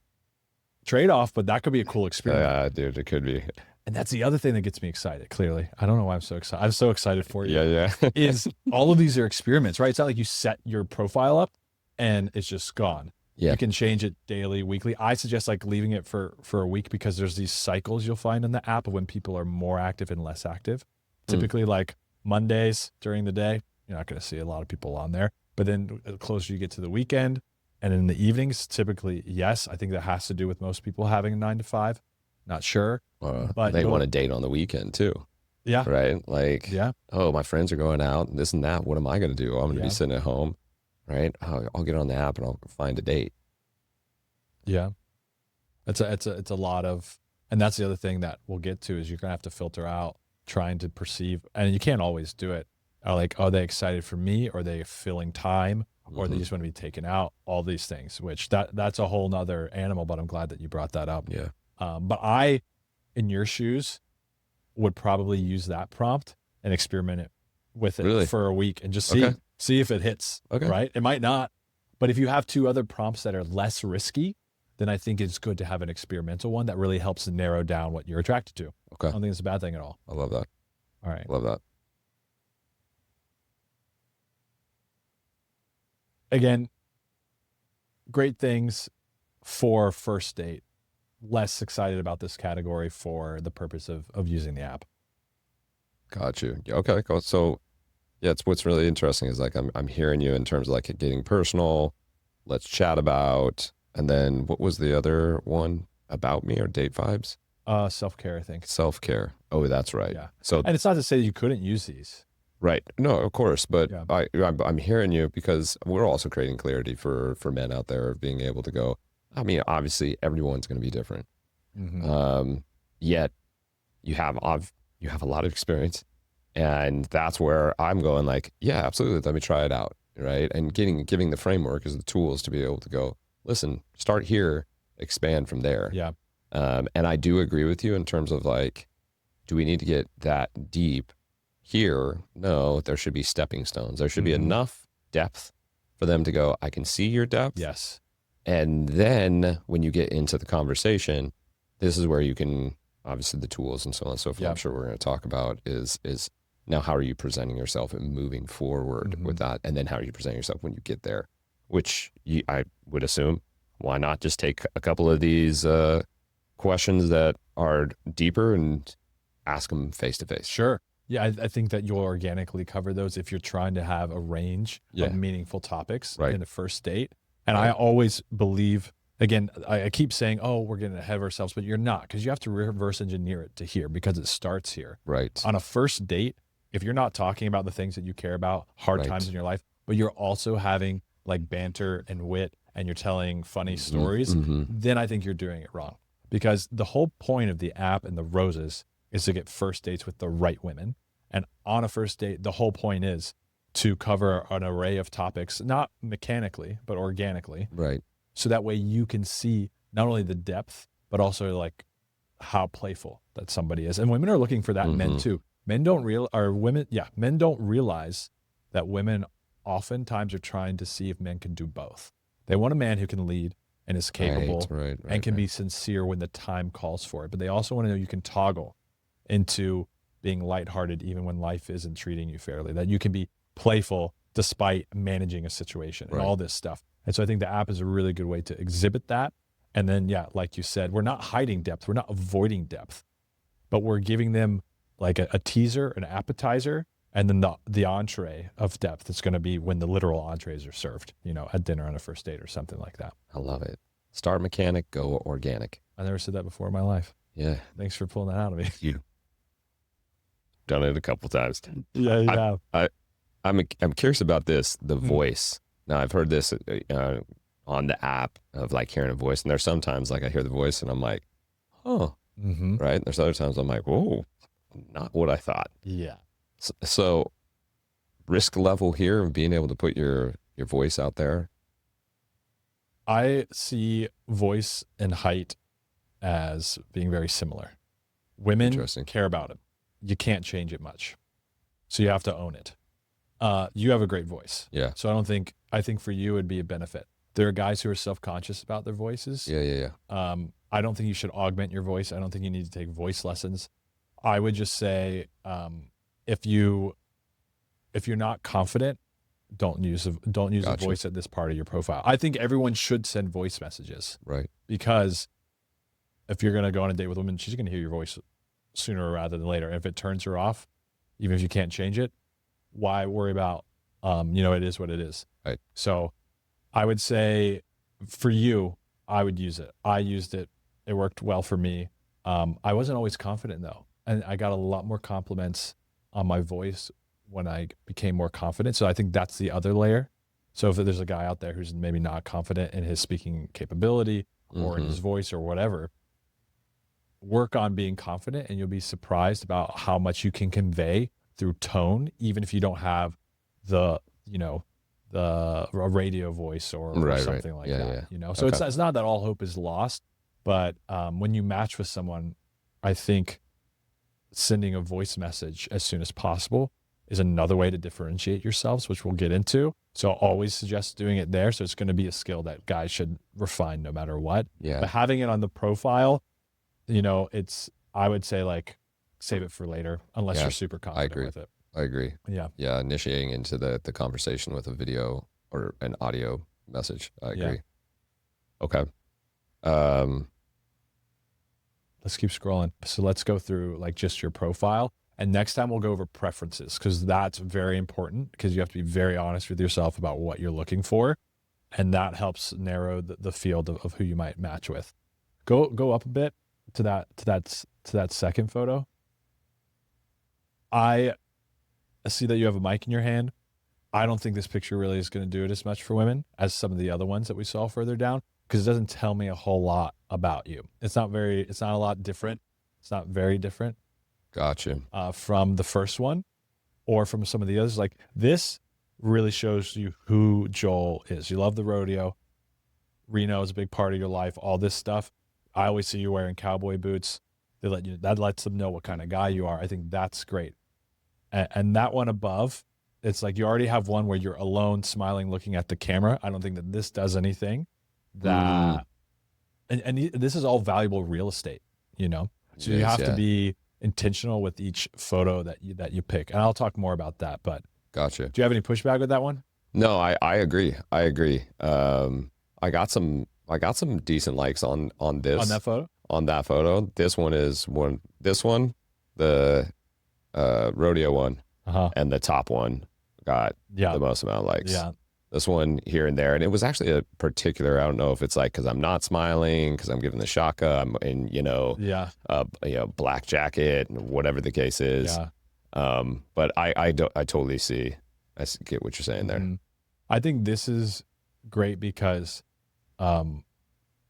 Speaker 1: trade off, but that could be a cool experiment.
Speaker 2: Yeah, dude, it could be.
Speaker 1: And that's the other thing that gets me excited. Clearly, I don't know why I'm so excited. I'm so excited for you.
Speaker 2: Yeah, yeah.
Speaker 1: Is all of these are experiments, right? It's not like you set your profile up and it's just gone.
Speaker 2: Yeah.
Speaker 1: You can change it daily, weekly. I suggest like leaving it for a week because there's these cycles you'll find in the app of when people are more active and less active. Typically, like Mondays during the day, you're not going to see a lot of people on there. But then the closer you get to the weekend and in the evenings, typically, yes, I think that has to do with most people having a 9 to 5. Not sure. But
Speaker 2: they want to date on the weekend too.
Speaker 1: Yeah.
Speaker 2: Right. Like,
Speaker 1: Yeah.
Speaker 2: oh, my friends are going out and this and that. What am I going to do? I'm going to
Speaker 1: Yeah.
Speaker 2: be sitting at home. Right. I'll get on the app and I'll find a date.
Speaker 1: Yeah. It's a lot of, and that's the other thing that we'll get to is you're going to have to filter out trying to perceive, and you can't always do it. Like, are they excited for me? Are they filling time? or they just want to be taken out, all these things, which that's a whole nother animal, but I'm glad that you brought that up.
Speaker 2: Yeah.
Speaker 1: But I, in your shoes, would probably use that prompt and experiment it with it for a week and just see if it hits, right? It might not, but if you have 2 other prompts that are less risky, then I think it's good to have an experimental one that really helps narrow down what you're attracted to.
Speaker 2: Okay.
Speaker 1: I don't think it's a bad thing at all.
Speaker 2: I love that.
Speaker 1: All right.
Speaker 2: Love that.
Speaker 1: Again, great things for first date. Less excited about this category for the purpose of using the app.
Speaker 2: Got you. Okay, cool. So yeah, it's what's really interesting is like I'm hearing you in terms of like getting personal, let's chat about, and then what was the other one? About me or date vibes?
Speaker 1: Self-care, I think.
Speaker 2: Self-care. Oh, that's right.
Speaker 1: Yeah.
Speaker 2: So,
Speaker 1: and it's not to say that you couldn't use these.
Speaker 2: Right. No, of course. But
Speaker 1: Yeah.
Speaker 2: I'm hearing you because we're also creating clarity for men out there of being able to go, I mean, obviously everyone's going to be different. Yet you have a lot of experience, and that's where I'm going like, yeah, absolutely. Let me try it out. Right. And giving the framework is the tools to be able to go, listen, start here, expand from there.
Speaker 1: Yeah.
Speaker 2: And I do agree with you in terms of like, do we need to get that deep here? No, there should be stepping stones. There should be enough depth for them to go, I can see your depth.
Speaker 1: Yes.
Speaker 2: And then when you get into the conversation, this is where you can, obviously the tools and so on and so forth, I'm sure we're going to talk about is now how are you presenting yourself and moving forward with that? And then how are you presenting yourself when you get there? Which I would assume, why not just take a couple of these questions that are deeper and ask them face to face?
Speaker 1: Sure. Yeah, I think that you'll organically cover those if you're trying to have a range of meaningful topics in the first date. And I always believe, again, I keep saying, oh, we're getting ahead of ourselves, but you're not, because you have to reverse engineer it to here because it starts here.
Speaker 2: Right.
Speaker 1: On a first date, if you're not talking about the things that you care about, hard times in your life, but you're also having like banter and wit and you're telling funny stories, then I think you're doing it wrong. Because the whole point of the app and the roses is to get first dates with the right women. And on a first date, the whole point is to cover an array of topics, not mechanically, but organically.
Speaker 2: Right.
Speaker 1: So that way you can see not only the depth, but also like how playful that somebody is. And women are looking for that in men too. Men don't men don't realize that women oftentimes are trying to see if men can do both. They want a man who can lead and is capable and can be sincere when the time calls for it. But they also want to know you can toggle into being lighthearted even when life isn't treating you fairly, that you can be playful despite managing a situation and all this stuff. And so I think the app is a really good way to exhibit that. And then, like you said, we're not hiding depth. We're not avoiding depth, but we're giving them like a teaser, an appetizer, and then the entree of depth is going to be when the literal entrees are served, at dinner on a first date or something like that.
Speaker 2: I love it. Start mechanic, go organic.
Speaker 1: I never said that before in my life.
Speaker 2: Yeah.
Speaker 1: Thanks for pulling that out of me.
Speaker 2: You done it a couple times.
Speaker 1: Yeah, you have.
Speaker 2: I'm curious about this, the voice. Now I've heard this on the app of like hearing a voice, and there's sometimes like I hear the voice and I'm like, oh, right. There's other times I'm like, whoa, not what I thought.
Speaker 1: Yeah.
Speaker 2: So risk level here of being able to put your voice out there.
Speaker 1: I see voice and height as being very similar. Women care about it. You can't change it much. So you have to own it. You have a great voice.
Speaker 2: Yeah.
Speaker 1: So I think for you it'd be a benefit. There are guys who are self-conscious about their voices.
Speaker 2: Yeah.
Speaker 1: I don't think you should augment your voice. I don't think you need to take voice lessons. I would just say, if you're not confident, don't use a voice at this part of your profile. I think everyone should send voice messages.
Speaker 2: Right.
Speaker 1: Because if you're going to go on a date with a woman, she's going to hear your voice sooner rather than later. If it turns her off, even if you can't change it, why worry about, it is what it is.
Speaker 2: Right.
Speaker 1: So I would say for you, I would use it. I used it. It worked well for me. I wasn't always confident though. And I got a lot more compliments on my voice when I became more confident. So I think that's the other layer. So if there's a guy out there who's maybe not confident in his speaking capability or in his voice or whatever, work on being confident and you'll be surprised about how much you can convey through tone, even if you don't have the a radio voice or
Speaker 2: Right.
Speaker 1: something like
Speaker 2: Yeah.
Speaker 1: that,
Speaker 2: Yeah.
Speaker 1: you know? So
Speaker 2: Okay.
Speaker 1: it's not that all hope is lost, but when you match with someone, I think sending a voice message as soon as possible is another way to differentiate yourselves, which we'll get into. So I'll always suggest doing it there. So it's going to be a skill that guys should refine no matter what.
Speaker 2: Yeah.
Speaker 1: But having it on the profile, you know, I would say like save it for later unless
Speaker 2: Yeah,
Speaker 1: you're super
Speaker 2: I
Speaker 1: confident
Speaker 2: agree.
Speaker 1: with it.
Speaker 2: I agree.
Speaker 1: Yeah.
Speaker 2: Yeah. Initiating into the conversation with a video or an audio message. I agree.
Speaker 1: Yeah.
Speaker 2: Okay.
Speaker 1: Let's keep scrolling. So let's go through like just your profile. And next time we'll go over preferences because that's very important because you have to be very honest with yourself about what you're looking for. And that helps narrow the field of who you might match with. Go up a bit to that second photo. I see that you have a mic in your hand. I don't think this picture really is going to do it as much for women as some of the other ones that we saw further down because it doesn't tell me a whole lot about you. It's not a lot different. It's not very different.
Speaker 2: Gotcha.
Speaker 1: From the first one or from some of the others. Like this really shows you who Joel is. You love the rodeo. Reno is a big part of your life, all this stuff. I always see you wearing cowboy boots. That lets them know what kind of guy you are. I think that's great. And that one above, it's like you already have one where you're alone, smiling, looking at the camera. I don't think that this does anything that, and this is all valuable real estate, you know? So you have to be intentional with each photo that you pick. And I'll talk more about that, but
Speaker 2: Gotcha.
Speaker 1: do you have any pushback with that one?
Speaker 2: No, I agree. I agree. I got some decent likes on this.
Speaker 1: On that photo?
Speaker 2: On that photo. This one, the rodeo one, and the top one got the most amount of likes. Yeah. This one here and there. And it was actually a particular, I don't know if it's like, cause I'm not smiling, cause I'm giving the shaka, I'm in, black jacket, whatever the case is. Yeah. But I totally get what you're saying there.
Speaker 1: Mm-hmm. I think this is great because,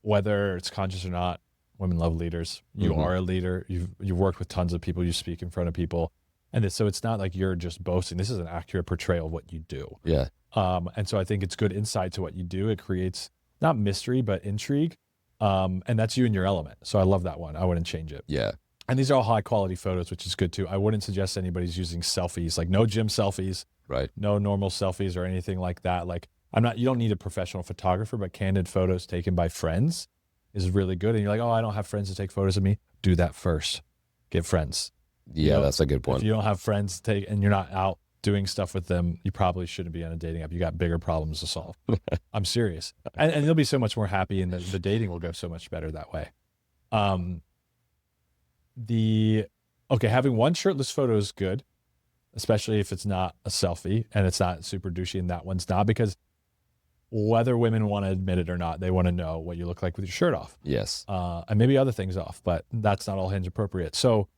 Speaker 1: whether it's conscious or not, women love leaders. You are a leader. You've worked with tons of people. You speak in front of people. And so it's not like you're just boasting. This is an accurate portrayal of what you do.
Speaker 2: Yeah.
Speaker 1: And so I think it's good insight to what you do. It creates not mystery, but intrigue. And that's you in your element. So I love that one. I wouldn't change it.
Speaker 2: Yeah.
Speaker 1: And these are all high quality photos, which is good too. I wouldn't suggest anybody's using selfies, like no gym selfies,
Speaker 2: right?
Speaker 1: No normal selfies or anything like that. Like you don't need a professional photographer, but candid photos taken by friends is really good. And you're like, oh, I don't have friends to take photos of me. Do that first. Get friends.
Speaker 2: Yeah, that's a good point.
Speaker 1: If you don't have friends to take and you're not out doing stuff with them, you probably shouldn't be on a dating app. You got bigger problems to solve. I'm serious. And you'll be so much more happy and the dating will go so much better that way. Having one shirtless photo is good, especially if it's not a selfie and it's not super douchey and that one's not, because whether women want to admit it or not, they want to know what you look like with your shirt off.
Speaker 2: Yes.
Speaker 1: And maybe other things off, but that's not all Hinge appropriate. So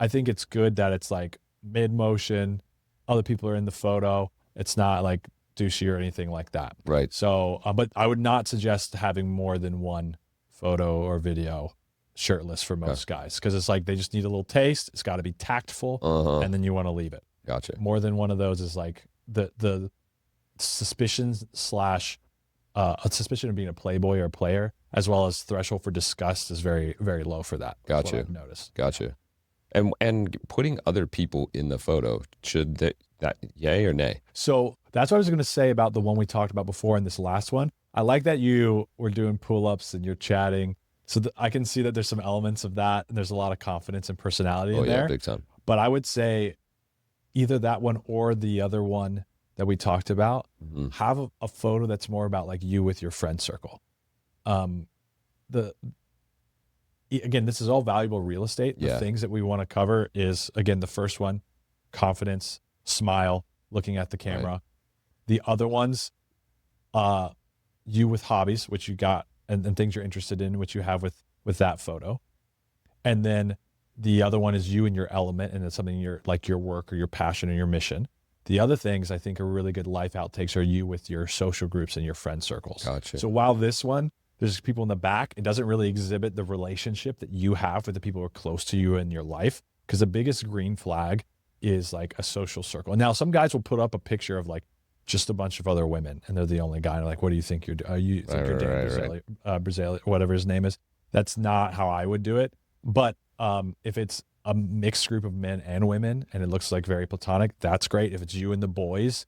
Speaker 1: I think it's good that it's like mid motion, other people are in the photo. It's not like douchey or anything like that.
Speaker 2: Right.
Speaker 1: So, but I would not suggest having more than one photo or video shirtless for most guys, because it's like they just need a little taste. It's got to be tactful, and then you want to leave it.
Speaker 2: Gotcha.
Speaker 1: More than one of those is like the suspicion a suspicion of being a playboy or a player, as well as threshold for disgust is very, very low for that.
Speaker 2: Gotcha.
Speaker 1: That's what I've noticed.
Speaker 2: Gotcha. And putting other people in the photo, should that yay or nay?
Speaker 1: So that's what I was going to say about the one we talked about before in this last one. I like that you were doing pull-ups and you're chatting. So I can see that there's some elements of that, and there's a lot of confidence and personality in there.
Speaker 2: Big time. But
Speaker 1: I would say either that one or the other one that we talked about, have a photo that's more about like you with your friend circle. Again, this is all valuable real estate. The things that we want to cover is, again, the first one, confidence, smile, looking at the camera. Right. The other ones, you with hobbies, which you got, and things you're interested in, which you have with that photo. And then the other one is you in your element, and it's something you're like your work or your passion or your mission. The other things I think are really good life outtakes are you with your social groups and your friend circles.
Speaker 2: Gotcha.
Speaker 1: So while this one, there's people in the back, it doesn't really exhibit the relationship that you have with the people who are close to you in your life, because the biggest green flag is like a social circle. And now some guys will put up a picture of like just a bunch of other women and they're the only guy. And like, what do you think are you think you're Dan Brazili, whatever his name is? That's not how I would do it. But if it's a mixed group of men and women and it looks like very platonic, that's great. If it's you and the boys,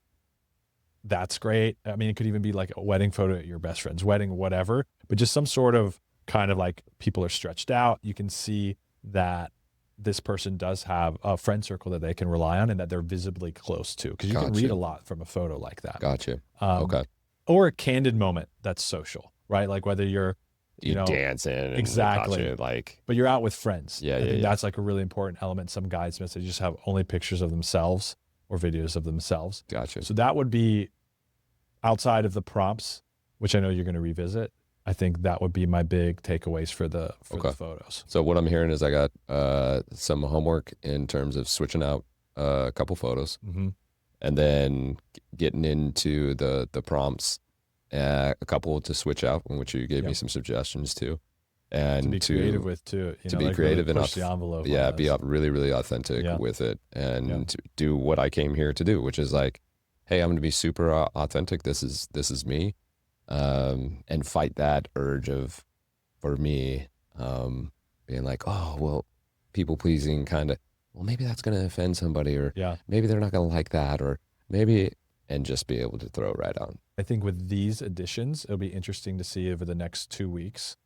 Speaker 1: that's great. I mean, it could even be like a wedding photo at your best friend's wedding, whatever, but just some sort of kind of like people are stretched out. You can see that this person does have a friend circle that they can rely on and that they're visibly close to, because you can read a lot from a photo like that.
Speaker 2: Gotcha. Okay.
Speaker 1: Or a candid moment that's social, right? Like whether you're
Speaker 2: dancing,
Speaker 1: exactly,
Speaker 2: like,
Speaker 1: but you're out with friends.
Speaker 2: Yeah,
Speaker 1: I think that's like a really important element. Some guides miss. They just have only pictures of themselves or videos of themselves.
Speaker 2: Gotcha.
Speaker 1: So that would be outside of the prompts, which I know you're going to revisit. I think that would be my big takeaways for the photos.
Speaker 2: So what I'm hearing is I got some homework in terms of switching out a couple photos, and then getting into the prompts, a couple to switch out, in which you gave me some suggestions to, and
Speaker 1: to be creative with too.
Speaker 2: To be creative
Speaker 1: really
Speaker 2: and
Speaker 1: push the envelope.
Speaker 2: Yeah, be really, really authentic with it, and to do what I came here to do, which is like, hey, I'm going to be super authentic. This is me. And fight that urge of, for me, being like, oh, well, people pleasing kind of, well, maybe that's going to offend somebody, or maybe they're not going to like that, or maybe, and just be able to throw it right on.
Speaker 1: I think with these additions, it'll be interesting to see over the next 2 weeks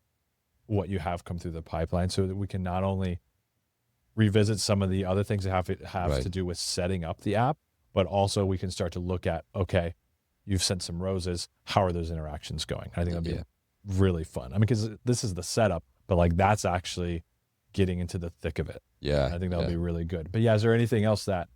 Speaker 1: what you have come through the pipeline, so that we can not only revisit some of the other things that have to do with setting up the app, but also we can start to look at, okay, you've sent some roses. How are those interactions going? I think that'd be really fun. I mean, because this is the setup, but like that's actually getting into the thick of it.
Speaker 2: Yeah.
Speaker 1: I think that'll be really good. But yeah, is there anything else that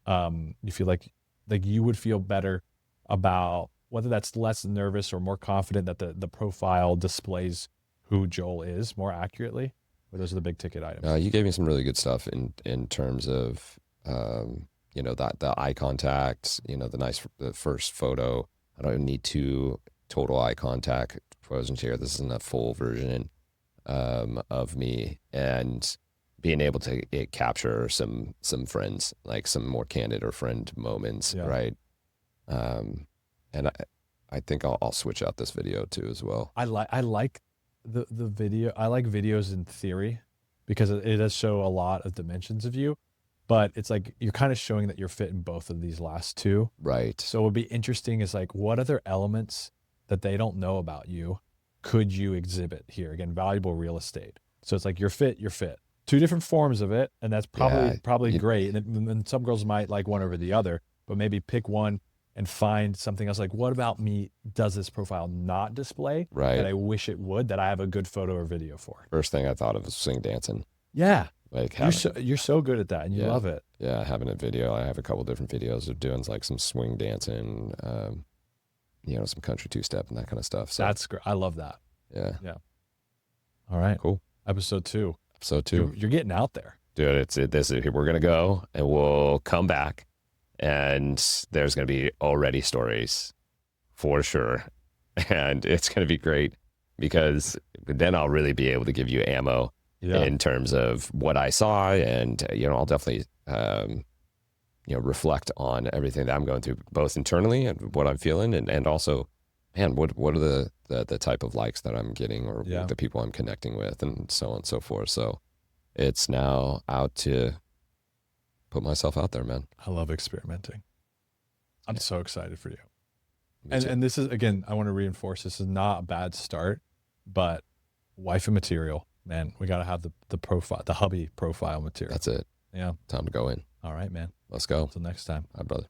Speaker 1: you feel like you would feel better about, whether that's less nervous or more confident that the profile displays who Joel is more accurately? Or those are the big ticket items?
Speaker 2: You gave me some really good stuff in terms of, that the eye contact, the first photo. I don't need to total eye contact photos here. This isn't a full version of me, and being able to capture some friends, like some more candid or friend moments, right? And I think I'll switch out this video too as well.
Speaker 1: I like the video. I like videos in theory because it does show a lot of dimensions of you. But it's like you're kind of showing that you're fit in both of these last two.
Speaker 2: Right.
Speaker 1: So what would be interesting is like, what other elements that they don't know about you could you exhibit here? Again, valuable real estate. So it's like you're fit. Two different forms of it, and that's probably great. And some girls might like one over the other, but maybe pick one and find something else. Like, what about me does this profile not display that I wish it would, that I have a good photo or video for?
Speaker 2: First thing I thought of was swing dancing.
Speaker 1: Yeah.
Speaker 2: Like
Speaker 1: you're so good at that, and you love it.
Speaker 2: Yeah, having a video. I have a couple different videos of doing like some swing dancing, some country two-step and that kind of stuff. So
Speaker 1: that's great. I love that.
Speaker 2: Yeah.
Speaker 1: All right.
Speaker 2: Cool.
Speaker 1: Episode 2. You're getting out there,
Speaker 2: dude. We're gonna go, and we'll come back, and there's gonna be already stories, for sure, and it's gonna be great, because then I'll really be able to give you ammo. In terms of what I saw, and I'll definitely reflect on everything that I'm going through, both internally and what I'm feeling, and also, man, what are the type of likes that I'm getting, or the people I'm connecting with, and so on and so forth. So it's now out to put myself out there, man.
Speaker 1: I love experimenting. I'm so excited for you. And this is, again, I want to reinforce, this is not a bad start, but wifey material. Man, we got to have the profile, the hubby profile material.
Speaker 2: That's it.
Speaker 1: Yeah.
Speaker 2: Time to go in.
Speaker 1: All right, man.
Speaker 2: Let's go.
Speaker 1: Until next time.
Speaker 2: Bye, brother.